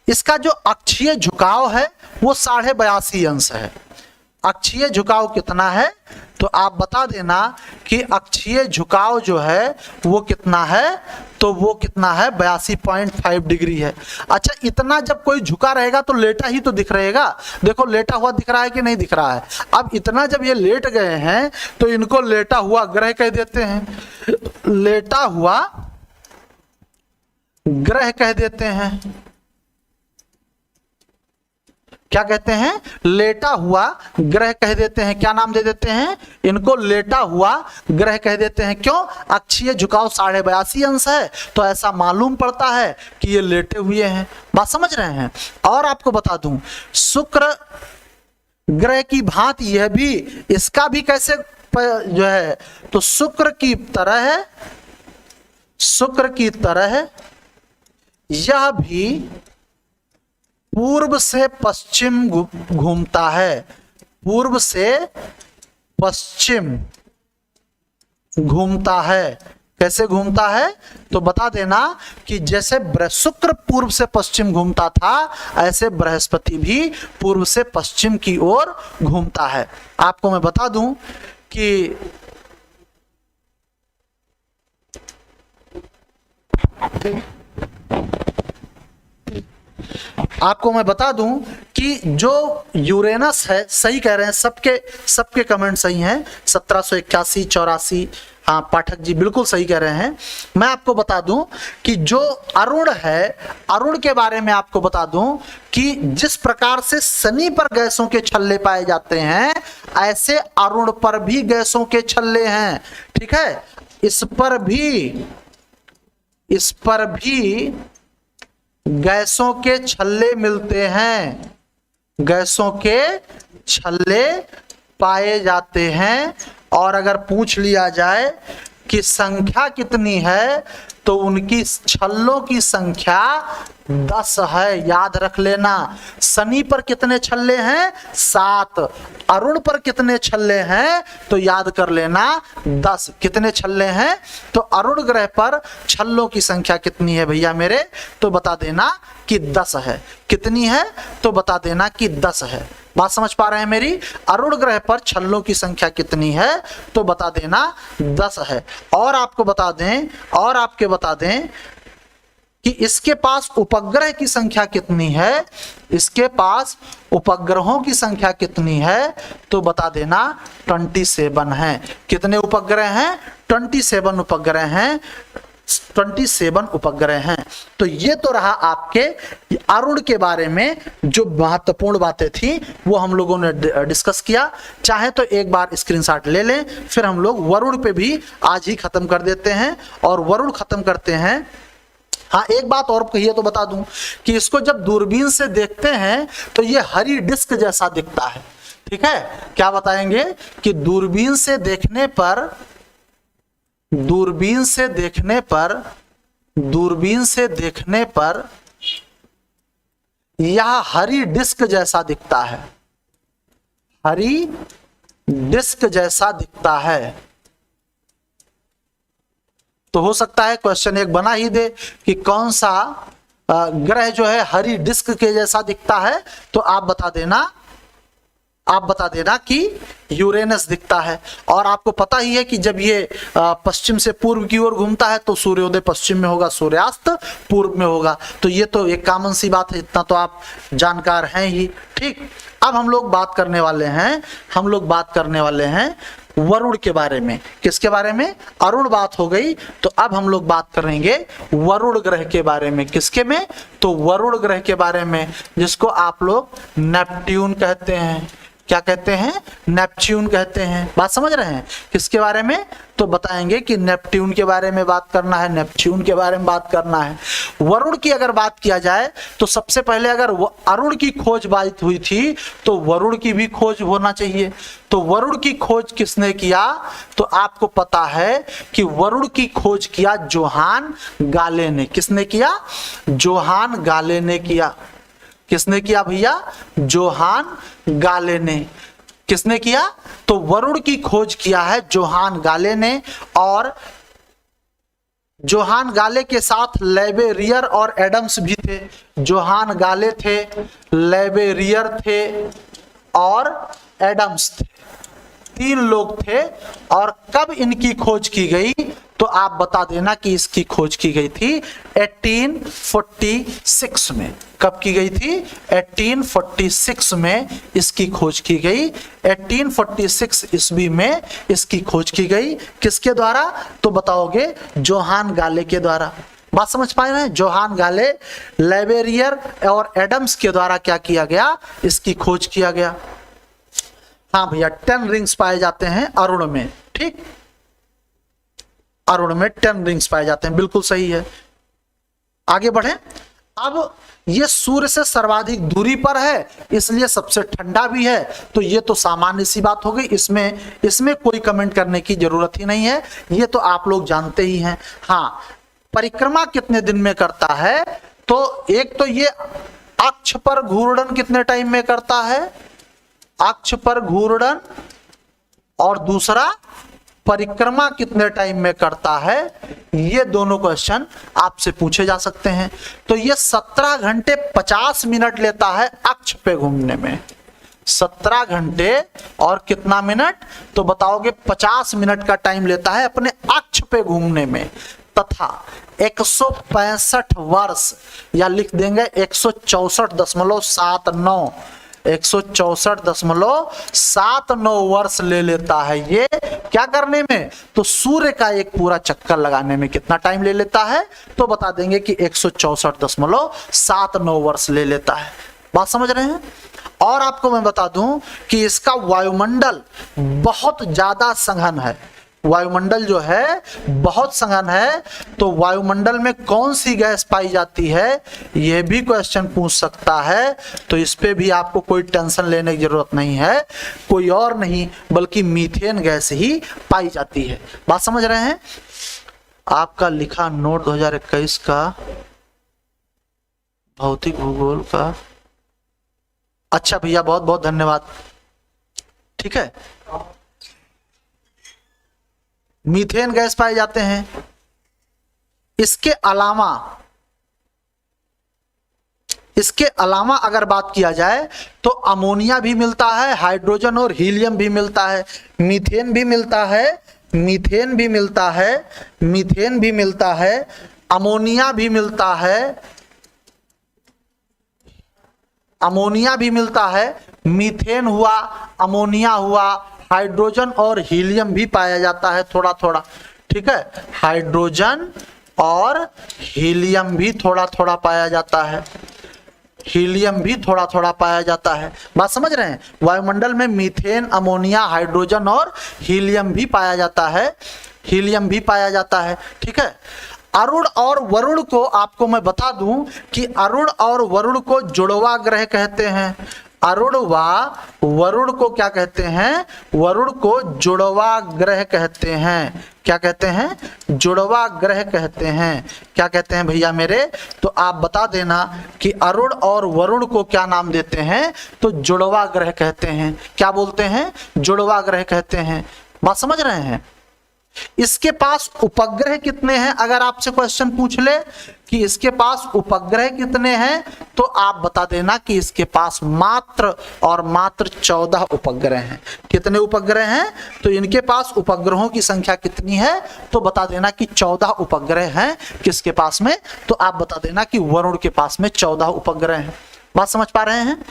इसका जो अक्षीय झुकाव है वो 82.5 अंश है। अक्षीय झुकाव कितना है? तो आप बता देना कि अक्षीय झुकाव जो है वो कितना है? तो वो कितना है? 82.5 डिग्री है। अच्छा, इतना जब कोई झुका रहेगा तो लेटा ही तो दिख रहेगा। देखो लेटा हुआ दिख रहा है कि नहीं दिख रहा है? अब इतना जब ये लेट गए हैं तो इनको लेटा हुआ ग्रह कह देते हैं। लेटा हुआ ग्रह कह देते हैं। क्या कहते हैं? लेटा हुआ ग्रह कह देते हैं। क्या नाम दे देते हैं इनको? लेटा हुआ ग्रह कह देते हैं। क्यों? अक्षीय झुकाव 82.5 अंश है, तो ऐसा मालूम पड़ता है कि ये लेटे हुए हैं। बात समझ रहे हैं? और आपको बता दूं, शुक्र ग्रह की भांति यह भी, इसका भी कैसे जो है, तो शुक्र की तरह है, शुक्र की तरह यह भी पूर्व से पश्चिम घूमता है। पूर्व से पश्चिम घूमता है। कैसे घूमता है? तो बता देना कि जैसे शुक्र पूर्व से पश्चिम घूमता था, ऐसे बृहस्पति भी पूर्व से पश्चिम की ओर घूमता है। आपको मैं बता दूं कि आपको मैं बता दूं कि जो यूरेनस है, सही कह रहे हैं, सबके कमेंट सही हैं। 1781, 84, हाँ पाठक जी बिल्कुल सही कह रहे हैं। मैं आपको बता दूं कि जो अरुण है, अरुण के बारे में आपको बता दूं कि जिस प्रकार से शनि पर गैसों के छल्ले पाए जाते हैं, ऐसे अरुण पर भी गैसों के छल्ले हैं। ठीक है, इस पर भी गैसों के छल्ले मिलते हैं, गैसों के छल्ले पाए जाते हैं। और अगर पूछ लिया जाए कि संख्या कितनी है, तो उनकी छल्लों की संख्या 10 है। याद रख लेना। शनि पर कितने छल्ले हैं? 7। अरुण पर कितने छल्ले हैं? तो याद कर लेना 10। कितने छल्ले हैं? तो अरुण ग्रह पर छल्लों की संख्या कितनी है भैया मेरे? तो बता देना कि 10 है। कितनी है? तो बता देना कि 10 है। बात समझ पा रहे हैं मेरी? अरुण ग्रह पर छल्लों की संख्या कितनी है? तो बता देना 10 है। और आपको बता दें कि इसके पास उपग्रह की संख्या कितनी है? इसके पास उपग्रहों की संख्या कितनी है? तो बता देना 27 है। कितने उपग्रह हैं? 27 उपग्रह हैं। 27 उपग्रह हैं। तो ये तो रहा आपके अरुण के बारे में जो महत्वपूर्ण बातें थी, वो हम लोगों ने डिस्कस किया। चाहे तो एक बार स्क्रीनशॉट ले लें, फिर हम लोग वरुण पे भी आज ही खत्म कर देते हैं। और वरुण खत्म करते हैं। हाँ, एक बात और कहिए तो बता दूं कि इसको जब दूरबीन से देखते हैं तो ये हरी डिस्क जैसा दिखता है। ठीक है, क्या बताएंगे कि दूरबीन से देखने पर यह हरी डिस्क जैसा दिखता है। हरी डिस्क जैसा दिखता है। तो हो सकता है क्वेश्चन एक बना ही दे कि कौन सा ग्रह जो है हरी डिस्क के जैसा दिखता है। तो आप बता देना कि यूरेनस दिखता है। और आपको पता ही है कि जब ये पश्चिम से पूर्व की ओर घूमता है तो सूर्योदय पश्चिम में होगा, सूर्यास्त पूर्व में होगा। तो ये तो एक कॉमन सी बात है, इतना तो आप जानकार हैं ही। ठीक, अब हम लोग बात करने वाले हैं वरुण के बारे में। किसके बारे में? अरुण बात हो गई, तो अब हम लोग बात करेंगे वरुण ग्रह के बारे में। किसके में? तो वरुण ग्रह के बारे में, जिसको आप लोग नेपट्यून कहते हैं। क्या कहते हैं? नेपच्यून कहते हैं। बात समझ रहे हैं? किसके बारे में? तो बताएंगे कि नेपट्यून के बारे में बात करना है, नेपच्यून के बारे में बात करना है। वरुण की अगर बात किया जाए तो सबसे पहले अगर अरुण की खोज बात हुई थी तो वरुण की भी खोज होना चाहिए। तो वरुण की खोज किसने किया? तो आपको पता है कि वरुण की खोज किया जोहान गाले ने। किसने किया? जोहान गाले ने किया। किसने किया भैया? जोहान गाले ने। किसने किया? तो वरुण की खोज किया है जोहान गाले ने। और जोहान गाले के साथ लेबेरियर और एडम्स भी थे। जोहान गाले थे, लेबेरियर थे और एडम्स थे। 3 लोग थे। और कब इनकी खोज की गई? तो आप बता देना कि इसकी खोज की गई थी 1846 में। कब की गई थी? 1846 में इसकी खोज की गई। 1846 ईस्वी में इसकी खोज की गई। किसके द्वारा? तो बताओगे जोहान गाले के द्वारा। बात समझ पाए ना? जोहान गाले, लेबेरियर और एडम्स के द्वारा क्या किया गया? इसकी खोज किया गया। हाँ भैया, 10 रिंग्स पाए जाते हैं अरुण में। ठीक, अरुण में 10 रिंग्स पाए जाते हैं, बिल्कुल सही है। आगे बढ़े। अब ये सूर्य से सर्वाधिक दूरी पर है, इसलिए सबसे ठंडा भी है। तो ये तो सामान्य सी बात हो गई, इसमें कोई कमेंट करने की जरूरत ही नहीं है, ये तो आप लोग जानते ही हैं। हाँ, परिक्रमा कितने दिन में करता है? तो एक तो ये अक्ष पर घूर्णन कितने टाइम में करता है? अक्ष पर घूर्णन। और दूसरा परिक्रमा कितने टाइम में करता है? ये दोनों क्वेश्चन आपसे पूछे जा सकते हैं। तो ये 17 घंटे 50 मिनट लेता है अक्ष पे घूमने में। 17 घंटे और कितना मिनट? तो बताओगे 50 मिनट का टाइम लेता है अपने अक्ष पे घूमने में। तथा 165 वर्ष, या लिख देंगे 164.79, 164.79 वर्ष ले लेता है ये क्या करने में, तो सूर्य का एक पूरा चक्कर लगाने में कितना टाइम ले लेता है, तो बता देंगे कि 164.79 वर्ष ले लेता है। बात समझ रहे हैं। और आपको मैं बता दूं कि इसका वायुमंडल बहुत ज्यादा सघन है, वायुमंडल जो है बहुत सघन है। तो वायुमंडल में कौन सी गैस पाई जाती है, यह भी क्वेश्चन पूछ सकता है। तो इस पे भी आपको कोई टेंशन लेने की जरूरत नहीं है, कोई और नहीं बल्कि मीथेन गैस ही पाई जाती है। बात समझ रहे हैं। आपका लिखा नोट 2021 का भौतिक भूगोल का, अच्छा भैया बहुत बहुत धन्यवाद। ठीक है, मीथेन गैस पाए जाते हैं। इसके अलावा अगर बात किया जाए तो अमोनिया भी मिलता है, हाइड्रोजन और हीलियम भी मिलता है, मीथेन भी मिलता है, मीथेन भी मिलता है, मीथेन भी मिलता है, अमोनिया भी मिलता है, अमोनिया भी मिलता है, मीथेन हुआ, अमोनिया हुआ, हाइड्रोजन और हीलियम भी पाया जाता है थोड़ा थोड़ा। ठीक है, हाइड्रोजन और हीलियम भी थोड़ा थोड़ा पाया जाता है, हीलियम भी थोड़ा थोड़ा पाया जाता है। बात समझ रहे हैं। वायुमंडल में मीथेन, अमोनिया, हाइड्रोजन और हीलियम भी पाया जाता है, हीलियम भी पाया जाता है। ठीक है, अरुण और वरुण को आपको मैं बता दूं कि अरुण और वरुण को जुड़वा ग्रह कहते हैं। अरुण व वरुण को क्या कहते हैं, वरुण को जुड़वा ग्रह कहते हैं। क्या कहते हैं, जुड़वा ग्रह कहते हैं। क्या कहते हैं भैया मेरे, तो आप बता देना कि अरुण और वरुण को क्या नाम देते हैं, तो जुड़वा ग्रह कहते हैं। क्या बोलते हैं, जुड़वा ग्रह कहते हैं। बात समझ रहे हैं। इसके पास उपग्रह कितने हैं, अगर आपसे क्वेश्चन पूछ ले कि इसके पास उपग्रह कितने हैं, तो आप बता देना कि इसके पास मात्र और मात्र 14 उपग्रह हैं। कितने उपग्रह हैं, तो इनके पास उपग्रहों की संख्या कितनी है, तो बता देना कि 14 उपग्रह हैं किसके पास में, तो आप बता देना कि वरुण के पास में 14 उपग्रह हैं। बात समझ पा रहे हैं।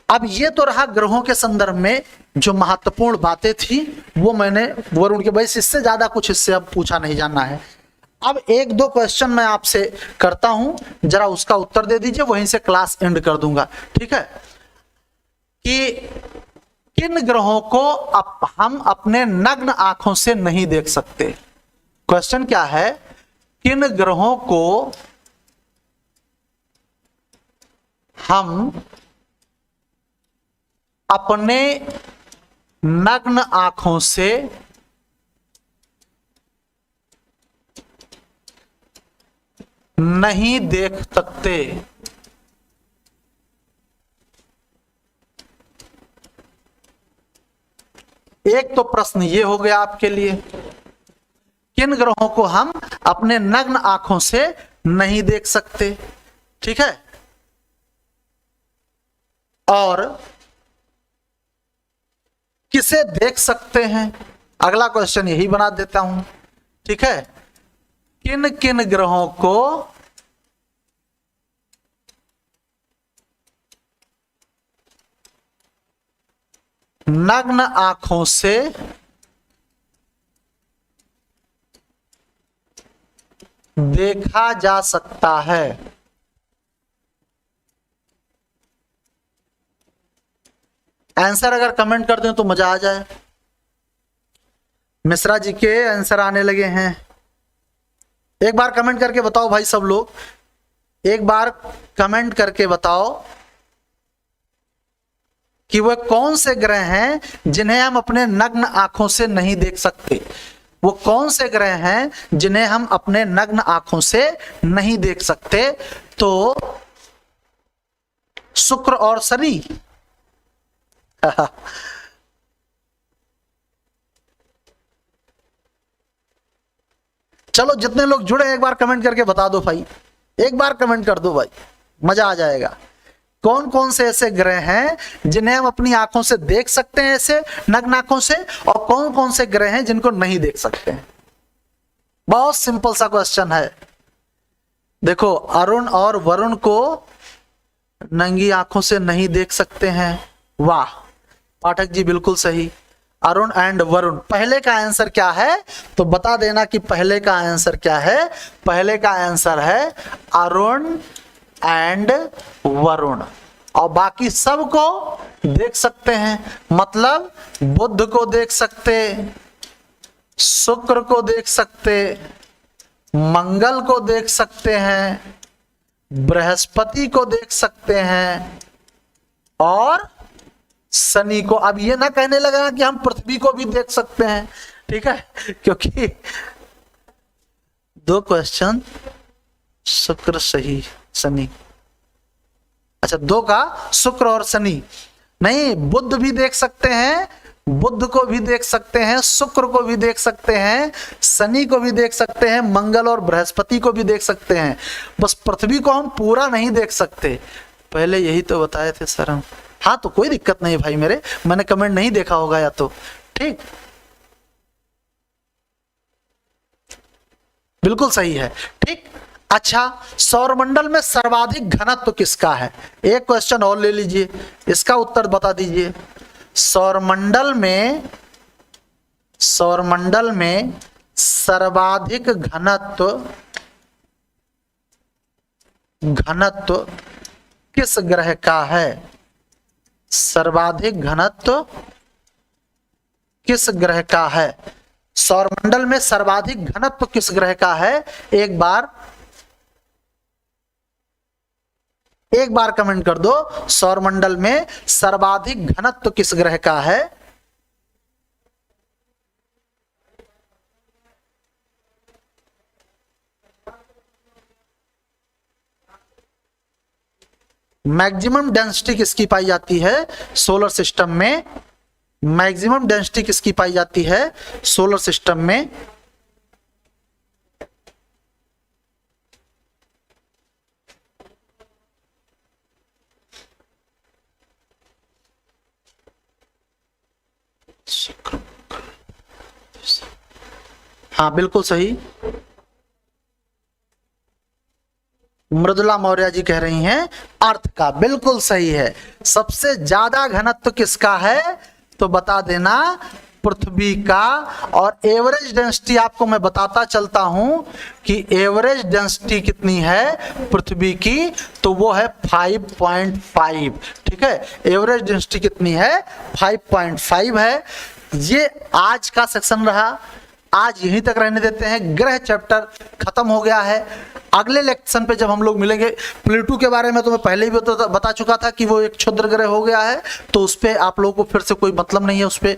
अब ये तो रहा ग्रहों के संदर्भ में जो महत्वपूर्ण बातें थी, वो मैंने वरुण के, बस इससे ज्यादा कुछ इससे अब पूछा नहीं जाना है। अब एक दो क्वेश्चन मैं आपसे करता हूं, जरा उसका उत्तर दे दीजिए, वहीं से क्लास एंड कर दूंगा। ठीक है, कि किन ग्रहों को हम अपने नग्न आंखों से नहीं देख सकते। क्वेश्चन क्या है, किन ग्रहों को हम अपने नग्न आंखों से नहीं देख सकते। एक तो प्रश्न ये हो गया आपके लिए, किन ग्रहों को हम अपने नग्न आंखों से नहीं देख सकते। ठीक है, और किसे देख सकते हैं, अगला क्वेश्चन यही बना देता हूं। ठीक है, किन किन ग्रहों को नग्न आंखों से देखा जा सकता है। आंसर अगर कमेंट कर दें तो मजा आ जाए। मिश्रा जी के आंसर आने लगे हैं। एक बार कमेंट करके बताओ भाई, सब लोग एक बार कमेंट करके बताओ कि वह कौन से ग्रह हैं जिन्हें हम अपने नग्न आंखों से नहीं देख सकते। वो कौन से ग्रह हैं जिन्हें हम अपने नग्न आंखों से नहीं देख सकते। तो शुक्र और शनि। चलो जितने लोग जुड़े एक बार कमेंट करके बता दो भाई, एक बार कमेंट कर दो भाई, मजा आ जाएगा। कौन कौन से ऐसे ग्रह हैं जिन्हें हम अपनी आंखों से देख सकते हैं ऐसे नग्न आंखों से, और कौन कौन से ग्रह हैं जिनको नहीं देख सकते हैं। बहुत सिंपल सा क्वेश्चन है। देखो, अरुण और वरुण को नंगी आंखों से नहीं देख सकते हैं। वाह पाठक जी, बिल्कुल सही। अरुण एंड वरुण, पहले का आंसर क्या है तो बता देना कि पहले का आंसर क्या है। पहले का आंसर है अरुण एंड वरुण, और बाकी सबको देख सकते हैं। मतलब बुध को देख सकते, शुक्र को देख सकते, मंगल को देख सकते हैं, बृहस्पति को देख सकते हैं, और शनि को। अब ये ना कहने लगा कि हम पृथ्वी को भी देख सकते हैं, ठीक है, क्योंकि दो क्वेश्चन, शुक्र सही शनि, अच्छा दो का शुक्र और शनि नहीं, बुध भी देख सकते हैं, बुध को भी देख सकते हैं, शुक्र को भी देख सकते हैं, शनि को भी देख सकते हैं, मंगल और बृहस्पति को भी देख सकते हैं। बस पृथ्वी को हम पूरा नहीं देख सकते। पहले यही तो बताए थे सर हम। हाँ तो कोई दिक्कत नहीं भाई मेरे, मैंने कमेंट नहीं देखा होगा या तो, ठीक, बिल्कुल सही है, ठीक। अच्छा, सौरमंडल में सर्वाधिक घनत्व किसका है? एक क्वेश्चन और ले लीजिए, इसका उत्तर बता दीजिए। सौरमंडल में सर्वाधिक घनत्व किस ग्रह का है? सर्वाधिक घनत्व किस ग्रह का है? सौरमंडल में सर्वाधिक घनत्व किस ग्रह का है? एक बार कमेंट कर दो, सौरमंडल में सर्वाधिक घनत्व किस ग्रह का है? मैक्सिमम डेंसिटी किसकी पाई जाती है सोलर सिस्टम में? मैक्सिमम डेंसिटी किसकी पाई जाती है सोलर सिस्टम में? हाँ बिल्कुल सही, मृदुला मौर्य जी कह रही हैं अर्थ का, बिल्कुल सही है। सबसे ज्यादा घनत्व किसका है तो बता देना पृथ्वी का। और एवरेज डेंसिटी आपको मैं बताता चलता हूं कि एवरेज डेंसिटी कितनी है पृथ्वी की, तो वो है 5.5, ठीक है। एवरेज डेंसिटी कितनी है 5.5 है। ये आज का सेक्शन रहा, आज यहीं तक रहने देते हैं। ग्रह चैप्टर खत्म हो गया है। अगले लेक्चर पे जब हम लोग मिलेंगे, प्लूटो के बारे में तो मैं पहले ही बता चुका था कि वो एक क्षुद्र ग्रह हो गया है, तो उस पर आप लोगों को फिर से कोई मतलब नहीं है उस पर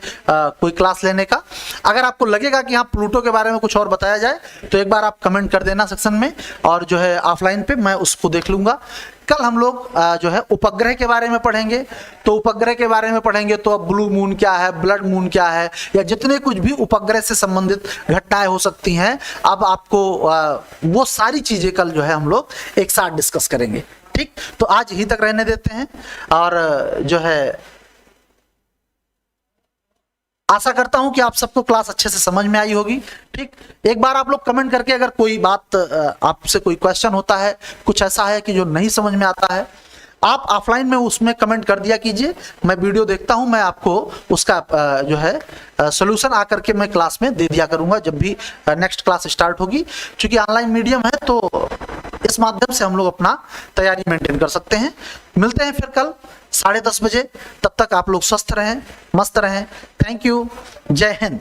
कोई क्लास लेने का। अगर आपको लगेगा कि हाँ प्लूटो के बारे में कुछ और बताया जाए तो एक बार आप कमेंट कर देना सेक्शन में, और जो है ऑफलाइन पे मैं उसको देख लूंगा। कल हम लोग जो है उपग्रह के बारे में पढ़ेंगे, तो उपग्रह के बारे में पढ़ेंगे तो अब ब्लू मून क्या है, ब्लड मून क्या है, या जितने कुछ भी उपग्रह से संबंधित घटनाएं हो सकती हैं, अब आपको वो सारी चीजें कल जो है हम लोग एक साथ डिस्कस करेंगे, ठीक। तो आज यहीं तक रहने देते हैं, और जो है आशा करता हूं कि आप सबको क्लास अच्छे से समझ में आई होगी, ठीक। एक बार आप लोग कमेंट करके अगर कोई बात आपसे कोई क्वेश्चन होता है, कुछ ऐसा है कि जो नहीं समझ में आता है, आप ऑफलाइन में उसमें कमेंट कर दिया कीजिए। मैं वीडियो देखता हूं, मैं आपको उसका जो है सॉल्यूशन आकर के मैं क्लास में दे दिया करूंगा जब भी नेक्स्ट क्लास स्टार्ट होगी। क्योंकि ऑनलाइन मीडियम है तो इस माध्यम से हम लोग अपना तैयारी मेंटेन कर सकते हैं। मिलते हैं फिर कल 10:30 बजे, तब तक आप लोग स्वस्थ रहें, मस्त रहें। थैंक यू, जय हिंद।